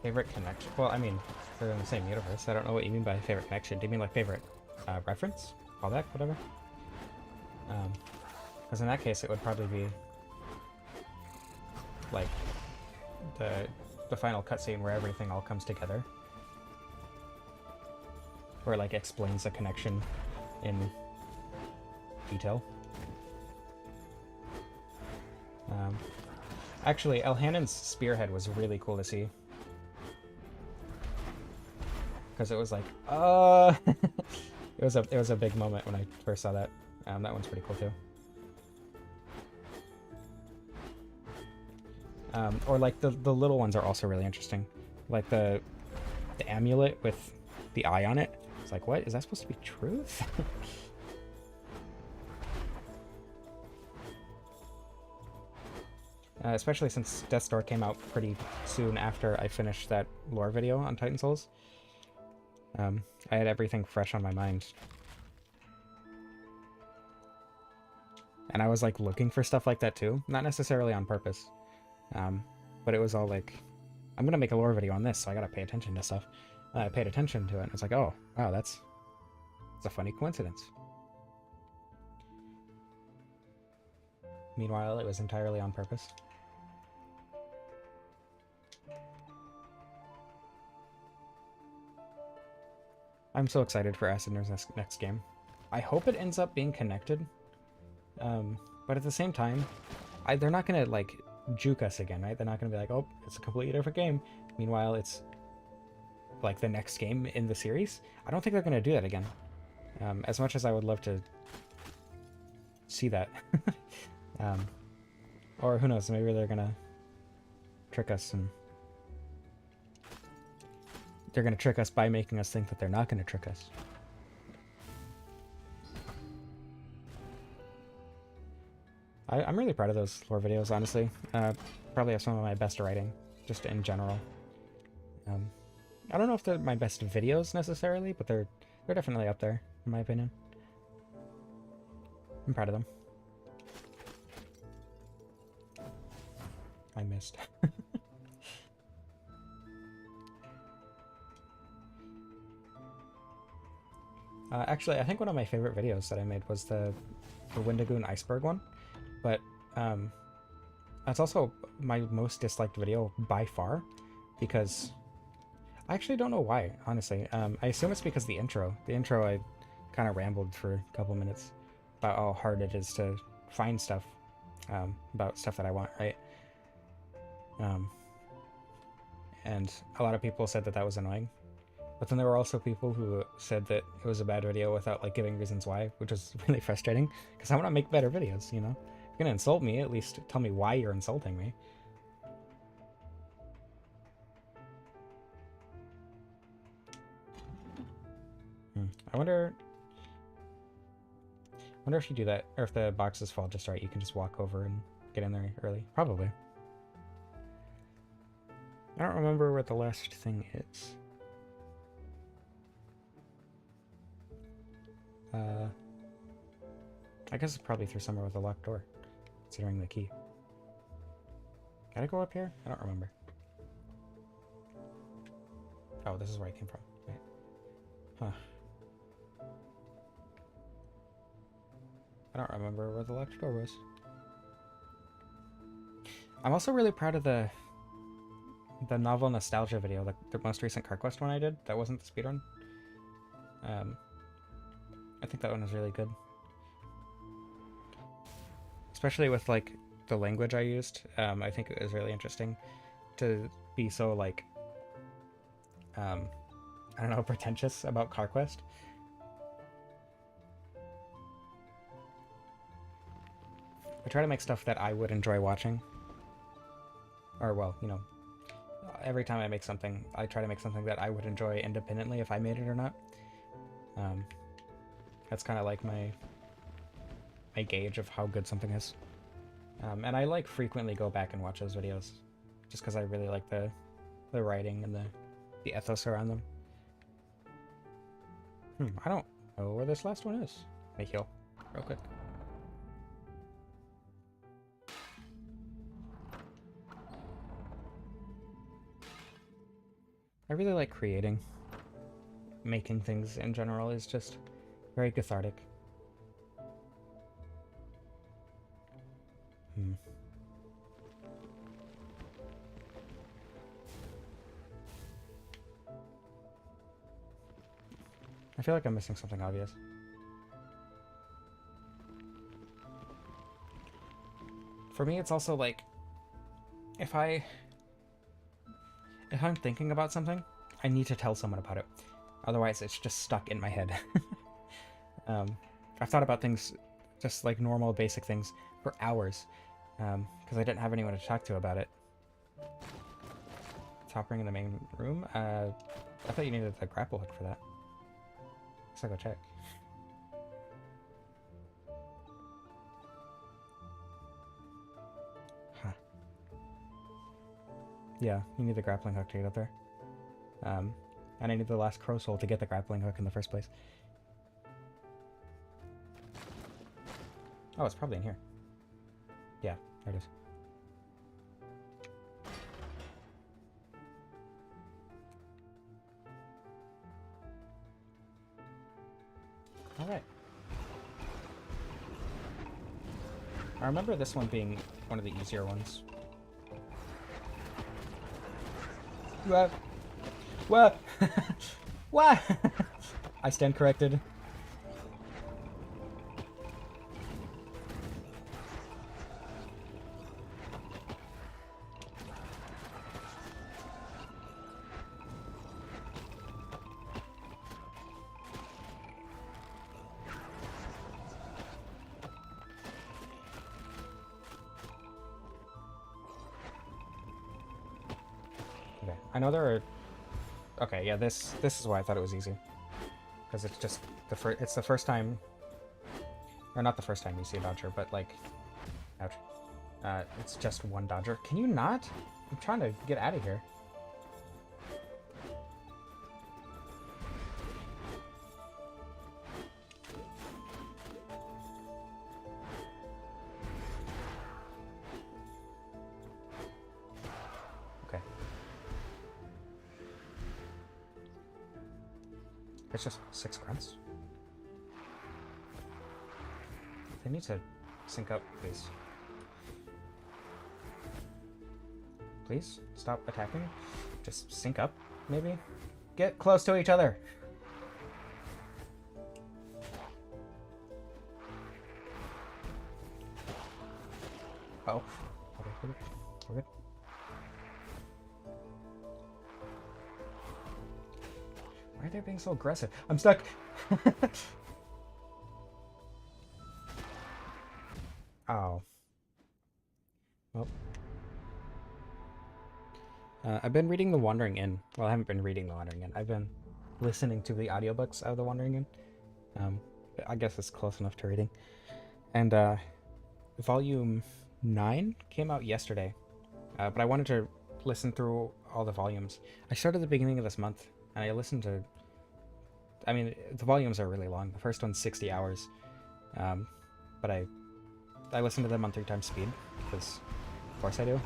Favorite connection? Well, I mean, they're in the same universe. I don't know what you mean by favorite connection. Do you mean like favorite reference? Callback? Whatever? Because in that case, it would probably be like the final cutscene where everything all comes together. Where it like explains the connection in detail. Actually, Elhanon's spearhead was really cool to see. Because it was like, it was a big moment when I first saw that. That one's pretty cool too. Or like the little ones are also really interesting. Like the amulet with the eye on it. It's like, what? Is that supposed to be truth? Especially since Death's Door came out pretty soon after I finished that lore video on Titan Souls. I had everything fresh on my mind. And I was like looking for stuff like that too. Not necessarily on purpose. But it was all like, I'm gonna make a lore video on this, so I gotta pay attention to stuff. I paid attention to it, and it's like, oh, wow, it's a funny coincidence. Meanwhile, it was entirely on purpose. I'm so excited for Acid Nerve's next game. I hope it ends up being connected. But at the same time, they're not gonna like juke us again, right? They're not gonna be like, oh, it's a completely different game. Meanwhile, it's like the next game in the series. I don't think they're gonna do that again. As much as I would love to see that. Or who knows, maybe they're gonna trick us and they're gonna trick us by making us think that they're not gonna trick us. I'm really proud of those lore videos, honestly. Probably have some of my best writing, just in general. I don't know if they're my best videos necessarily, but they're definitely up there, in my opinion. I'm proud of them. I missed. Actually, I think one of my favorite videos that I made was the Windigoon Iceberg one, but that's also my most disliked video by far, because I actually don't know why, honestly. I assume it's because the intro. The intro, I kind of rambled for a couple minutes about how hard it is to find stuff, about stuff that I want, right? And a lot of people said that that was annoying. But then there were also people who said that it was a bad video without like giving reasons why, which was really frustrating, because I want to make better videos, you know? If you're gonna insult me, at least tell me why you're insulting me. I wonder if you do that, or if the boxes fall just right, you can just walk over and get in there early. Probably. I don't remember what the last thing is. I guess it's probably through somewhere with a locked door, considering the key. Gotta go up here? I don't remember. Oh, this is where I came from. Right. Huh. I don't remember where the locked door was. I'm also really proud of the the novel nostalgia video, like the most recent CarQuest one I did, that wasn't the speedrun. I think that one was really good. Especially with like the language I used. I think it was really interesting to be so like I don't know, pretentious about CarQuest. I try to make stuff that I would enjoy watching. Or well, you know, every time I make something, I try to make something that I would enjoy independently if I made it or not. That's kind of like my gauge of how good something is. And I like frequently go back and watch those videos, just because I really like the writing and the ethos around them. I don't know where this last one is. Let me heal real quick. I really like creating. Making things in general is just very cathartic. I feel like I'm missing something obvious. For me, it's also like, if I'm thinking about something, I need to tell someone about it. Otherwise, it's just stuck in my head. I've thought about things, just like normal, basic things, for hours, because I didn't have anyone to talk to about it. Top ring in the main room? I thought you needed the grapple hook for that. Guess I'll go check. Huh. Yeah, you need the grappling hook to get up there. And I need the last crow soul to get the grappling hook in the first place. Oh, it's probably in here. Yeah, there it is. Alright. I remember this one being one of the easier ones. What? What? What? I stand corrected. Okay, I know there are... Okay, yeah, this is why I thought it was easy. Because it's just it's the first time... Or not the first time you see a dodger, but like... Ouch. It's just one dodger. Can you not? I'm trying to get out of here. Okay. It's just 6 grunts. They need to sync up, please. Please, stop attacking. Just sync up, maybe? Get close to each other! Oh. Okay, we're good. We're good. Why are they being so aggressive? I'm stuck! Oh. Well. I've been reading The Wandering Inn. Well, I haven't been reading The Wandering Inn. I've been listening to the audiobooks of The Wandering Inn. I guess it's close enough to reading. And volume 9 came out yesterday. But I wanted to listen through all the volumes. I started at the beginning of this month, and I listened to... I mean, the volumes are really long. The first one's 60 hours. But I listen to them on 3 times speed, because of course I do.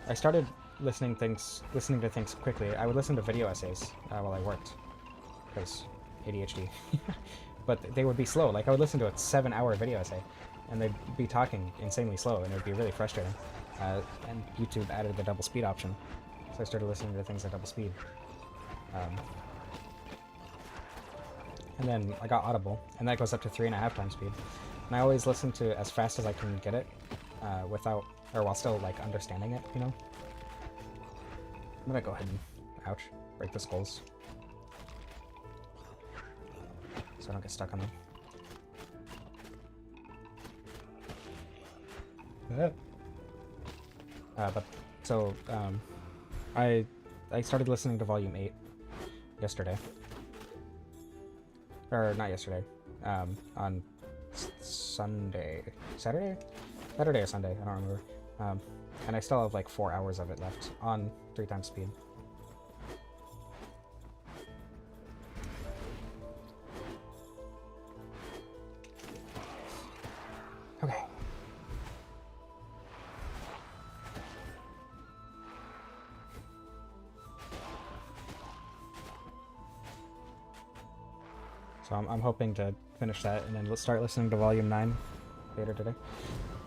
I started listening to things quickly. I would listen to video essays while I worked, because ADHD. But they would be slow. Like, I would listen to a 7-hour video essay, and they'd be talking insanely slow, and it would be really frustrating. and YouTube added the double speed option, so I started listening to things at double speed. And then I got Audible, and that goes up to 3.5 times speed. And I always listen to as fast as I can get it, without, or while still like understanding it, you know? I'm gonna go ahead and, ouch, break the skulls. So I don't get stuck on them. But, so, I started listening to Volume 8 yesterday. Or, not yesterday, on Sunday. Saturday? Saturday or Sunday, I don't remember. And I still have like 4 hours of it left on 3 times speed. Okay. So I'm hoping to finish that and then let's start listening to Volume 9 later today.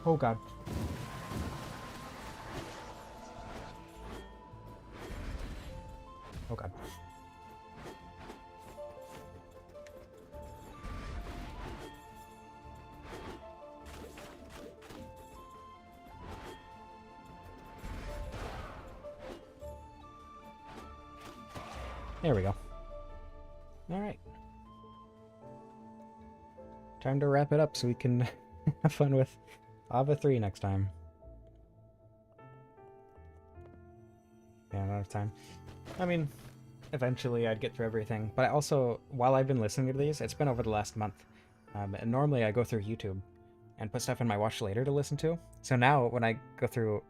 Oh god. Oh god. There we go. Alright. Time to wrap it up so we can have fun with Ava 3 next time. Yeah, I don't have time. I mean, eventually I'd get through everything, but I also, while I've been listening to these, it's been over the last month. And normally I go through YouTube and put stuff in my watch later to listen to. So now when I go through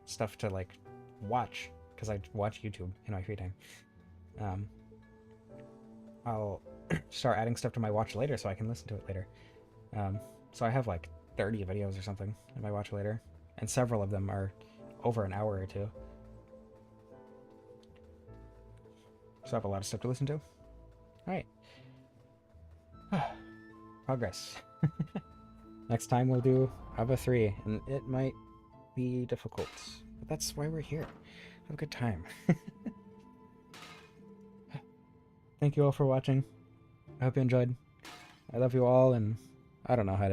stuff to like watch, because I watch YouTube in my free time, I'll start adding stuff to my watch later so I can listen to it later. So I have like 30 videos or something in my watch later, and several of them are over an hour or two. So I have a lot of stuff to listen to. Alright. Progress. Next time we'll do Ava 3, and it might be difficult, but that's why we're here. Have a good time. Thank you all for watching. I hope you enjoyed. I love you all, and I don't know how to